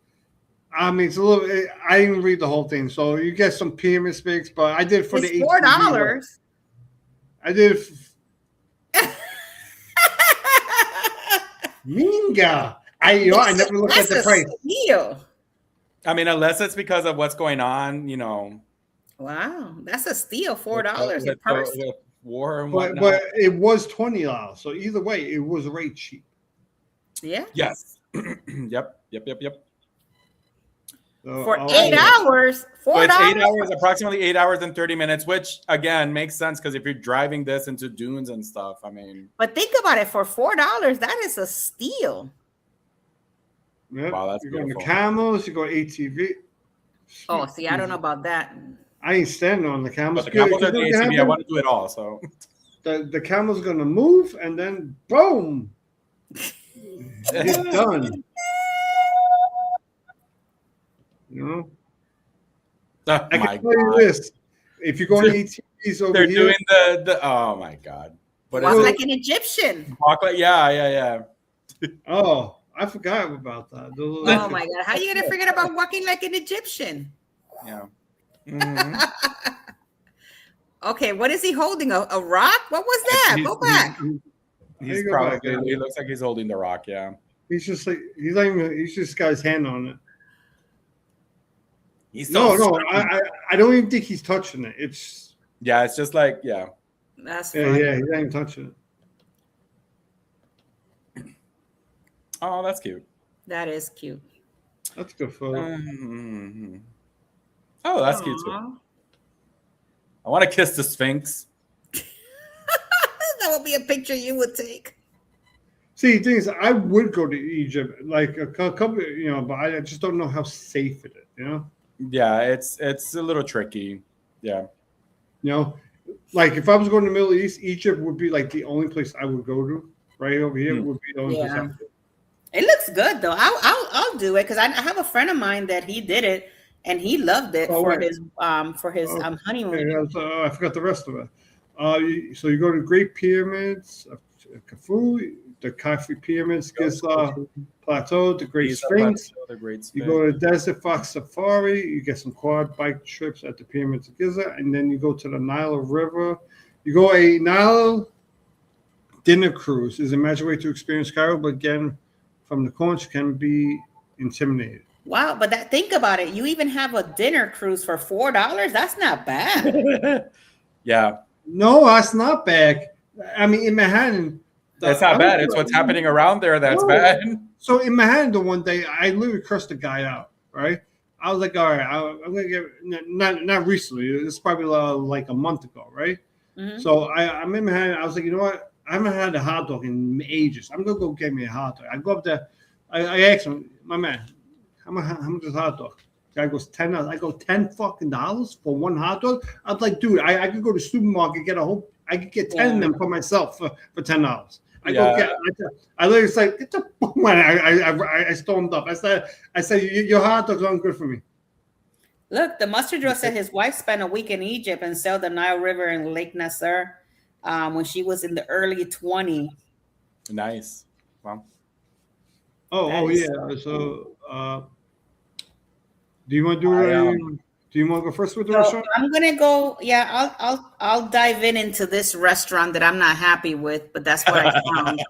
I mean, it's a little. I didn't read the whole thing, so you get some pyramid speaks, but I did for it's the $4. I did. Minga. I never looked at the price. Steal. I mean, unless it's because of what's going on, you know. Wow, that's a steal. $4 a person. With war and but it was $20. So either way, it was rate cheap. Yeah. Yes. Yep. For 8 hours, $4. So it's 8 hours, approximately 8 hours and 30 minutes, which again makes sense because if you're driving this into dunes and stuff, I mean. But think about it, for $4, that is a steal. Yep. Wow, that's you beautiful. go to camels, you go ATV. Oh, see, I don't know about that. I ain't standing on the camels. But the camels are the ATV. I want to do it all. So the camel's gonna move and then boom, it's done. You know, oh, I can tell you this: if you go on ATVs over they're here, doing the oh my god, but walk like an Egyptian. Walk like yeah. Oh, I forgot about that. Oh my god, how are you gonna forget about walking like an Egyptian? Yeah. Mm-hmm. Okay, what is he holding? A rock? What was that? Go back. He's probably. He looks like he's holding the rock. Yeah. He's just like he's just got his hand on it. He's no. I don't even think he's touching it. It's it's just like That's funny. Yeah, he ain't touching it. Oh, that's cute. That is cute. That's good photo. Oh, that's cute too. I want to kiss the Sphinx. That would be a picture you would take. See, the thing is, I would go to Egypt, like a couple, but I just don't know how safe it is. Yeah, it's a little tricky. Yeah. Like if I was going to the Middle East, Egypt would be like the only place I would go to. Right over here would be the only place I would go. It looks good though. I'll do it because I have a friend of mine that he did it and he loved it for his honeymoon. Yeah, I forgot the rest of it. So you go to Great Pyramids, Khufu, the Khafre Pyramids, Giza Plateau, the Great Sphinx. You go to Desert Fox Safari. You get some quad bike trips at the Pyramids of Giza, and then you go to the Nile River. You go a Nile dinner cruise. Is a magic way to experience Cairo, but again, from the corners can be intimidated. Wow, but think about it. You even have a dinner cruise for $4. That's not bad. Yeah. No, that's not bad. I mean, in Manhattan, that's not bad. It's what's happening around there that's bad. So in Manhattan, the one day I literally cursed the guy out. Right? I was like, all right, I'm gonna get not recently. It's probably like a month ago, right? Mm-hmm. So I'm in Manhattan. I was like, you know what? I haven't had a hot dog in ages. I'm gonna go get me a hot dog. I go up there. I asked him, my man, how much is a hot dog? The guy goes $10. I go $10 fucking for one hot dog. I was like, dude, I could go to the supermarket get I could get 10 of them for myself for $10. I literally said, get the fuck man. I stormed up. I said, your hot dogs aren't good for me. Look, the mustard drug said his wife spent a week in Egypt and sailed the Nile River in Lake Nasser when she was in the early 20s. Nice. Wow. Yeah. So, do you want to do? Do you want to go first with the restaurant? I'm gonna go. Yeah, I'll dive into this restaurant that I'm not happy with, but that's what I found.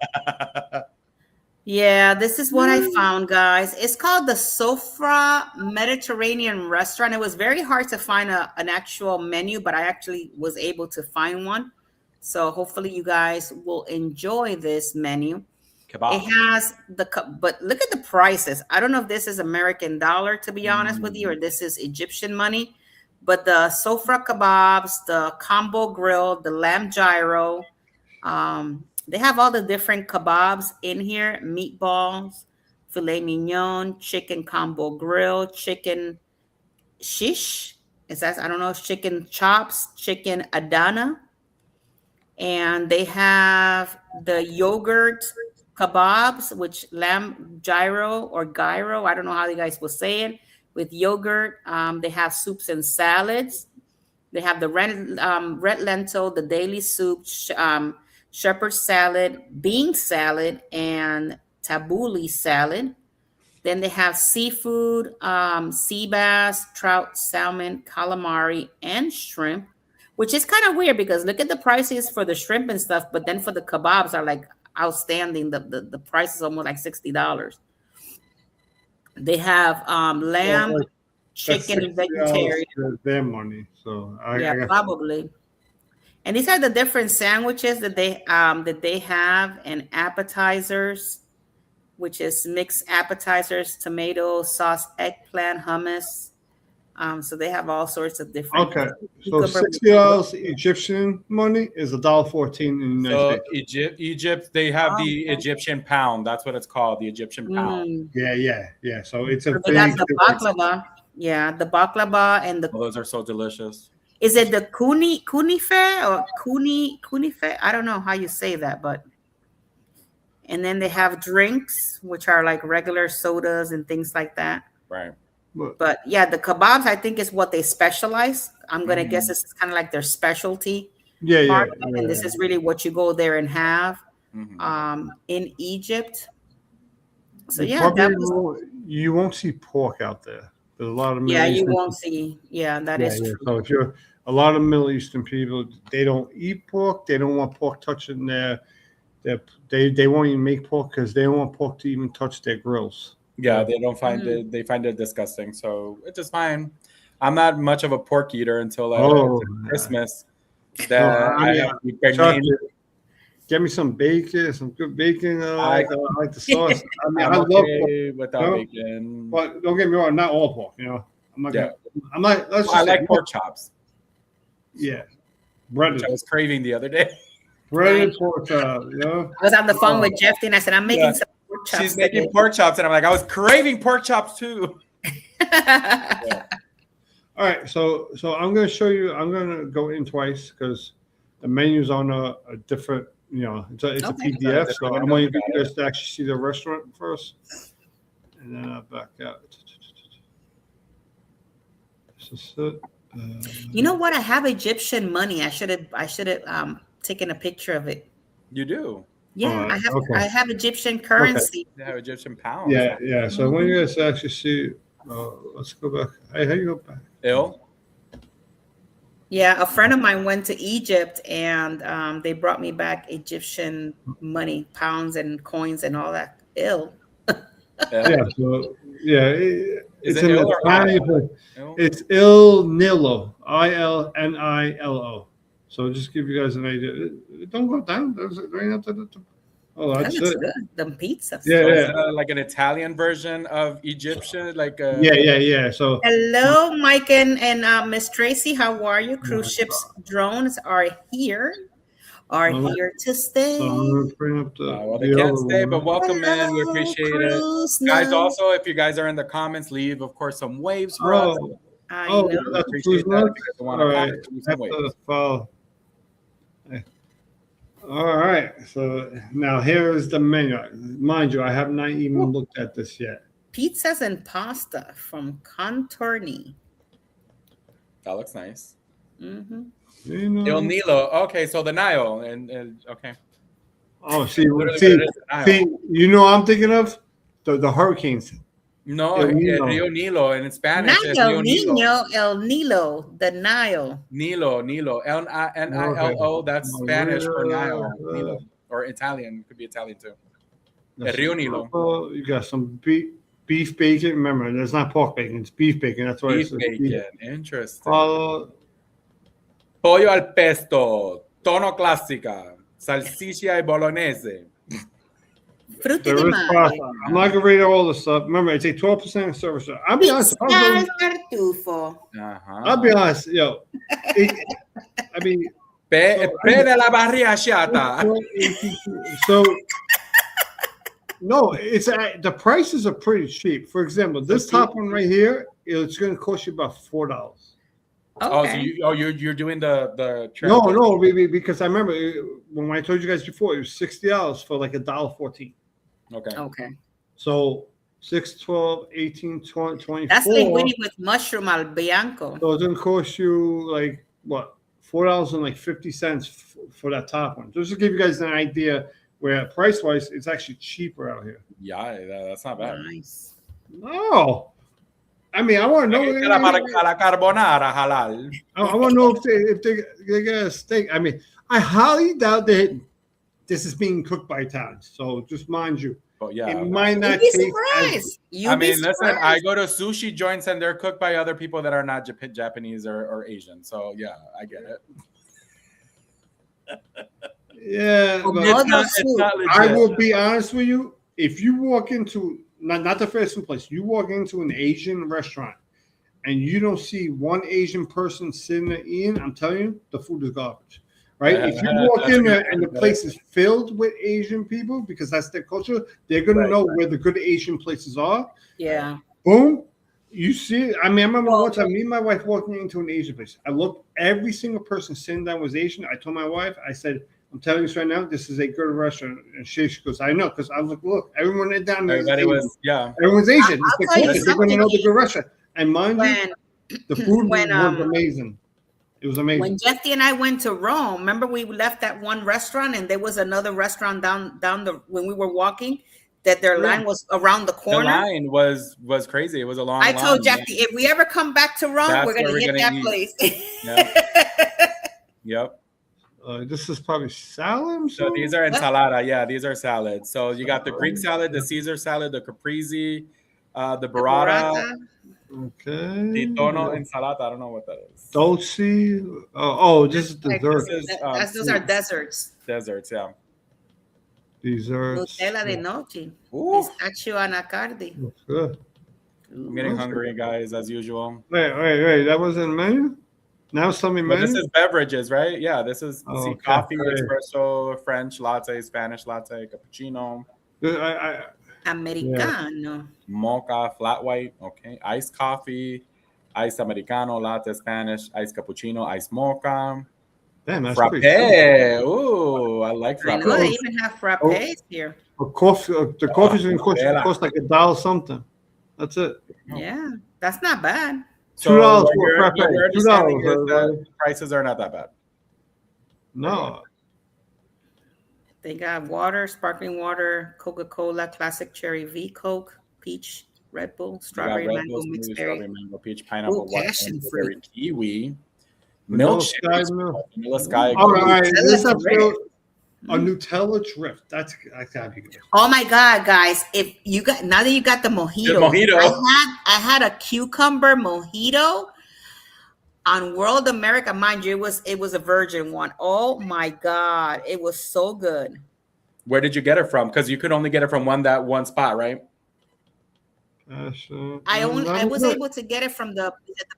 Yeah, this is what I found, guys. It's called the Sofra Mediterranean Restaurant. It was very hard to find an actual menu, but I actually was able to find one. So hopefully you guys will enjoy this menu. Kebab. It has but look at the prices. I don't know if this is American dollar, to be honest with you, or this is Egyptian money. But the Sofra kebabs, the combo grill, the lamb gyro, they have all the different kebabs in here: meatballs, filet mignon, chicken combo grill, chicken shish. I don't know, it's chicken chops, chicken adana. And they have the yogurt kebabs, which lamb gyro or gyro. I don't know how you guys will say it. With yogurt. They have soups and salads. They have the red lentil, the daily soup, shepherd's salad, bean salad, and tabbouleh salad. Then they have seafood, sea bass, trout, salmon, calamari, and shrimp, which is kind of weird because look at the prices for the shrimp and stuff, but then for the kebabs are like outstanding. The price is almost like $60. They have lamb, chicken, and vegetarian. Their money, so I probably. And these are the different sandwiches that they have, and appetizers, which is mixed appetizers, tomato sauce, eggplant, hummus. So they have all sorts of different. Okay, so $60 Egyptian money is $1.14 in the United States. Egypt, they have the Egyptian pound. That's what it's called, the Egyptian pound. Yeah. So it's a big. The baklava. Yeah, the baklava and the. Oh, those are so delicious. Is it the kunife or kunife? I don't know how you say that, but. And then they have drinks, which are like regular sodas and things like that. Right. But yeah, the kebabs, I think, is what they specialize. I'm going to guess this is kind of like their specialty. Yeah. And this is really what you go there and have in Egypt. So you won't see pork out there. There's a lot of Middle Eastern won't see. Yeah, that is true. So if you're a lot of Middle Eastern people, they don't eat pork. They don't want pork touching their. They won't even make pork because they don't want pork to even touch their grills. Yeah, they don't find it. They find it disgusting. So it's just fine. I'm not much of a pork eater until Christmas. Get me some bacon, some good bacon. I like the sauce. I love pork without bacon. But don't get me wrong, not all pork. I'm not. I like pork chops. Yeah, breaded. Which I was craving the other day. Breaded pork chops. I was on the phone with Jeff and I said, "I'm making some pork chops." She's making pork chops, and I'm like, I was craving pork chops too. All right, so I'm going to show you. I'm going to go in twice because the menu's on a different. It's a PDF. So I want you guys to actually see the restaurant first, and then I'll back out. This is it. You know what? I have Egyptian money. I should have taken a picture of it. You do? Yeah, I have Egyptian currency. They have Egyptian pounds. Yeah. So when you guys actually see, let's go back. Hey, how you go back? Yeah, a friend of mine went to Egypt and they brought me back Egyptian money, pounds and coins and all that. It's in the Italian. It's Il Nilo, ILNILO. So just give you guys an idea. Don't go down. There's right up to Oh, that's it. Good. The pizza. Yeah. Like an Italian version of Egyptian, like yeah. So hello, Mike and Miss Tracy. How are you? Cruise ships, drones are here to stay. So I'm gonna bring up they can't stay, but welcome in. We appreciate it, guys. Also, if you guys are in the comments, leave of course some waves for us. I know. We appreciate that. If you guys want to comment, leave some waves. All right, so now here is the menu. Mind you, I have not even looked at this yet. Pizzas and pasta from Contorni. That looks nice. Mm-hmm. El Nilo. Okay, so the Nile. And okay. Oh, see, you know what I'm thinking of? The hurricanes. No, Rio Nilo, and in Spanish it's El Nilo, El Nilo, the Nile. Nilo, Nilo, that's Spanish for Nile, Nilo, or Italian, could be Italian too. Rio Nilo. You got some beef bacon. Remember, there's not pork bacon; it's beef bacon. That's why beef bacon. Interesting. Pollo al pesto, tono clásica, salsiccia e bolognese. I'm not gonna read all this stuff. Remember, it's a 12% service. I'll be honest. I'll be honest, yo. I mean, la barriachata. So, no, it's the prices are pretty cheap. For example, this top one right here, it's going to cost you about $4. Okay. Oh, so you're doing the no, because I remember when I told you guys before, it was $60 for like $1.14. Okay. So 6, 12, 18, 20, 24. That's linguine with mushroom al bianco. So it's gonna cost you like what, $4.50 for that top one. Just to give you guys an idea where price wise it's actually cheaper out here. Yeah, that's not bad. Nice. No. I mean, I want to know. La carbonara halal. I want to know if they get a steak. I mean, I highly doubt that this is being cooked by Italians. So just mind you, But yeah, it might not You'd be taste surprised. I mean, listen, I go to sushi joints and they're cooked by other people that are not Japanese or Asian. So yeah, I get it. Yeah, but it's not legit. I will be honest with you. If you walk into not the fast food place, you walk into an Asian restaurant and you don't see one Asian person sitting there eating, I'm telling you, the food is garbage. Right? If you walk in there and the place is filled with Asian people because that's their culture, they're gonna know where the good Asian places are. Yeah. Boom. You see, I mean, I remember one time me and my wife walking into an Asian place. I looked, every single person sitting down was Asian. I told my wife, I said, I'm telling you this right now, this is a good restaurant. And she goes, I know, because I was like, look, everyone in down there everyone's Asian. They're going to know the good restaurant. And mind you, the food was amazing. It was amazing. When Jesse and I went to Rome, remember we left that one restaurant and there was another restaurant down when we were walking that their line was around the corner. The line was crazy. It was a long line. I told Jesse, if we ever come back to Rome, we're going to hit that place. Yep. This is probably salad. So these are ensalada. Yeah, these are salads. So you got the Greek salad, the Caesar salad, the caprese, the burrata. Okay. The tono ensalada. I don't know what that is. Dolce. This is dessert. Those are desserts. Desserts, yeah. Desserts. Nutella de noche. Pistachio anacardi. That's good. I'm getting hungry, guys, as usual. Wait. That wasn't menu? Now tell me menu? This is beverages, right? Yeah, this is coffee, espresso, French latte, Spanish latte, cappuccino. Americano. Mocha, flat white, okay. Iced coffee, iced Americano, latte, Spanish, iced cappuccino, iced mocha. Damn, that's frappe. Ooh, I like frappe. I know they even have frappes here. The coffee's going to cost like $1 something. That's it. Yeah, that's not bad. So $2 for a frappe. $2. Prices are not that bad. No. They got water, sparkling water, Coca-Cola, classic cherry V Coke, peach, Red Bull, strawberry, mango, mixed berry, strawberry, mango, peach, pineapple, passion fruit, kiwi, Vanilla Sky. All right, this episode, a Nutella drift. That's gotta be good. Oh my God, guys! If you got now that you got the mojito, I had a cucumber mojito on World America, mind you, it was a virgin one. Oh my God, it was so good. Where did you get it from? Because you could only get it from one spot, right? I was able to get it from the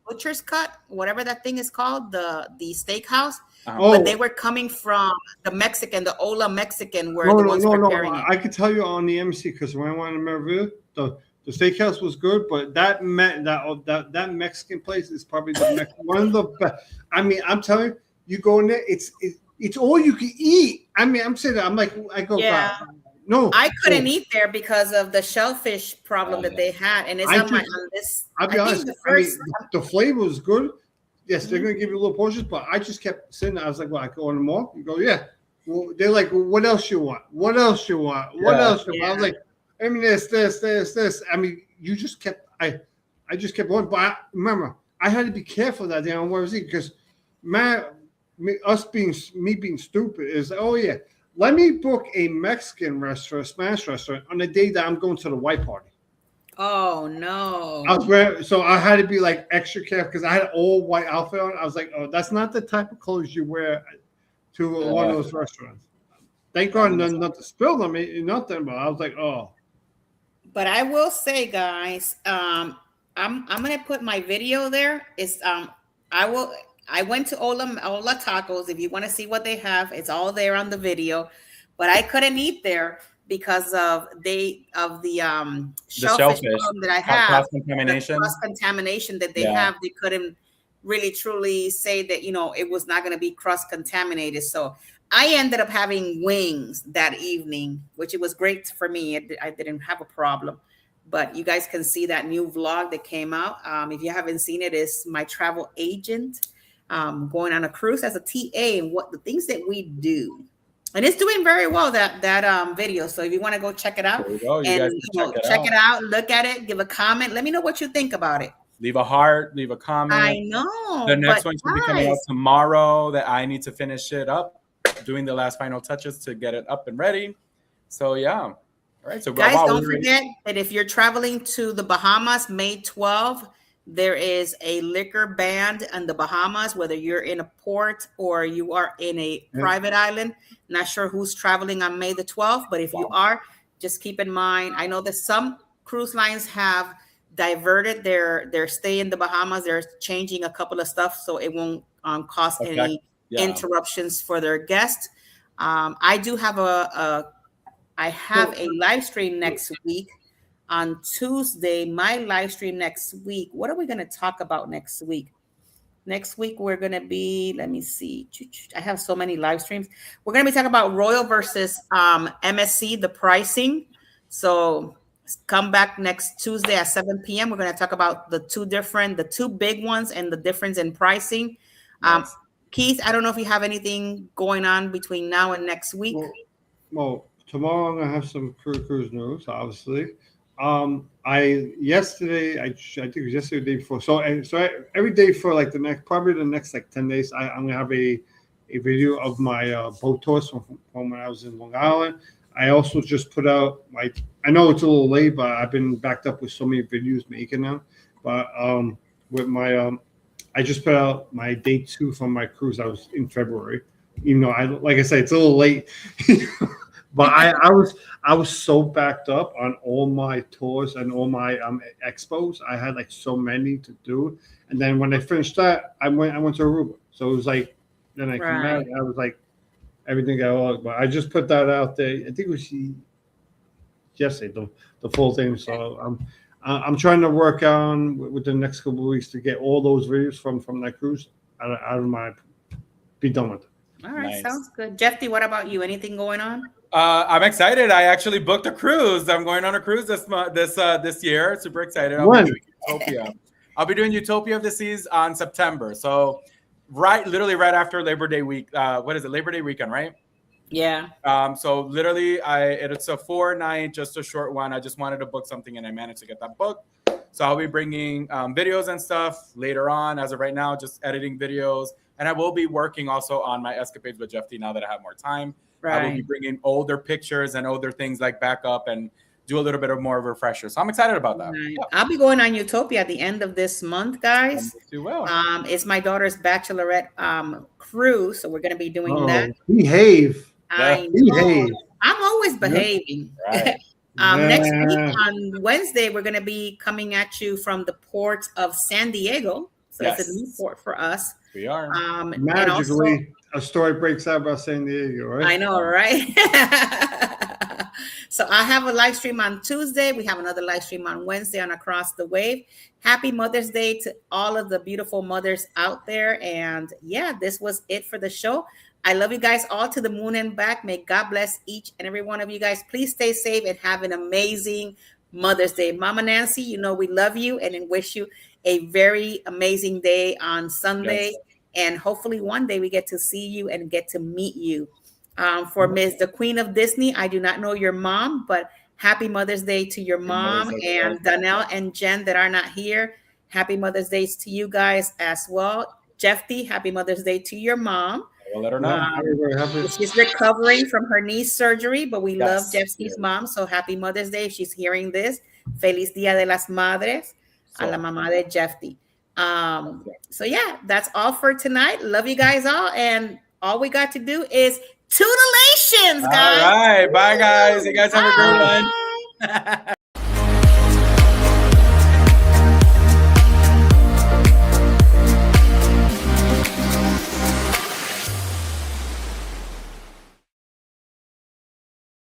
butcher's cut, whatever that thing is called, the steakhouse. But they were coming from the Ola Mexican, where the ones preparing it. I could tell you on the MC because when I went to Merville, the steakhouse was good, but that Mexican place is probably one of the best. I mean, I'm telling you, you go in there, it's all you can eat. I mean, I'm saying that I go. Yeah. No, I couldn't eat there because of the shellfish problem that they had, and it's on this. I'll be honest. The flavor was good. Yes, they're gonna give you a little portions, but I just kept sitting there. I was like, "Well, I go on the mall." You go, "Yeah." Well, they're like, well, "What else you want? What else you want? What else you want?" I was like, "I mean, this." I mean, you just kept. I just kept going. But remember, I had to be careful that day on what I was eating because, me being stupid is let me book a Mexican restaurant, Spanish restaurant on the day that I'm going to the white party. Oh no! So I had to be like extra careful because I had an all white outfit on. I was like, "Oh, that's not the type of clothes you wear to one of those restaurants." Thank God, not to spill them, nothing. But I was like, "Oh." But I will say, guys, I'm gonna put my video there. I went to Ola Tacos. If you want to see what they have, it's all there on the video. But I couldn't eat there because of the shellfish problem that I have. Cross-contamination that they have. They couldn't really truly say that it was not going to be cross-contaminated. So I ended up having wings that evening, which it was great for me. I didn't have a problem. But you guys can see that new vlog that came out. If you haven't seen it, it's my travel agent going on a cruise as a TA and what the things that we do. And it's doing very well, that video. So if you want to go check it out, You and check it out, look at it, give a comment, let me know what you think about it. Leave a heart, leave a comment. I know. The next one should be coming out tomorrow. That I need to finish it up, doing the last final touches to get it up and ready. So yeah. All right. So guys, don't forget that if you're traveling to the Bahamas, May 12th, there is a liquor ban in the Bahamas, whether you're in a port or you are in a private island. Not sure who's traveling on May the 12th, but if you are, just keep in mind. I know that some cruise lines have diverted their stay in the Bahamas. They're changing a couple of stuff so it won't cause any interruptions for their guests. I do have I have a live stream next week on Tuesday. My live stream next week. What are we going to talk about next week? Next week, we're going to be, let me see. I have so many live streams. We're going to be talking about Royal versus MSC, the pricing. So come back next Tuesday at 7 p.m. We're going to talk about the two big ones and the difference in pricing. Nice. Keith, I don't know if you have anything going on between now and next week. Well, tomorrow I'm going to have some cruise news, obviously. I think it was yesterday, the day before. So every day for like the next like 10 days, I'm gonna have a video of my boat tours from when I was in Long Island. I also just put out I know it's a little late, but I've been backed up with so many videos making them. But with my I just put out my day 2 from my cruise. I was in February. Even though like I said, it's a little late. But I was so backed up on all my tours and all my expos. I had like so many to do, and then when I finished that, I went to Aruba. So it was like, then I came out. I was like, everything got all. But I just put that out there. I think it was yesterday, the full thing. So I'm trying to work on with the next couple of weeks to get all those videos from that cruise out of my be done with it. All right, nice. Sounds good. Jeffy, what about you? Anything going on? I'm excited. I actually booked a cruise. I'm going on a cruise this year. Super excited. I'll be doing Utopia of the Seas on September. So literally right after Labor Day week. What is it? Labor Day weekend, right? Yeah. So literally it's a 4-night, just a short one. I just wanted to book something and I managed to get that booked. So I'll be bringing videos and stuff later on. As of right now, just editing videos. And I will be working also on my escapades with Jeffy now that I have more time. Right. I will be bringing older pictures and older things like backup and do a little bit of more of a refresher. So I'm excited about that. Right. Yeah. I'll be going on Utopia at the end of this month, guys. It's my daughter's bachelorette cruise, so we're going to be doing that. Behave. Behave. I'm always behaving. Right. Next week on Wednesday, we're going to be coming at you from the port of San Diego. So it's a new port for us. We are. Magically, a story breaks out about San Diego, right? I know, right? So I have a live stream on Tuesday. We have another live stream on Wednesday on Across the Wave. Happy Mother's Day to all of the beautiful mothers out there. And yeah, this was it for the show. I love you guys all to the moon and back. May God bless each and every one of you guys. Please stay safe and have an amazing Mother's Day. Mama Nancy, you know we love you and wish you a very amazing day on Sunday. Yes. And hopefully one day we get to see you and get to meet you. For Ms. the Queen of Disney, I do not know your mom, but happy Mother's Day to your mom and Donnell and Jen that are not here. Happy Mother's Day to you guys as well. Jeffy, happy Mother's Day to your mom. I'll let her know. She's recovering from her knee surgery, but we love Jeffy's mom. So happy Mother's Day if she's hearing this. Feliz Dia de las Madres a la mamá de Jeffy. So yeah, that's all for tonight. Love you guys all. And all we got to do is tutilations, guys. All right. Bye, guys. You guys have a great one.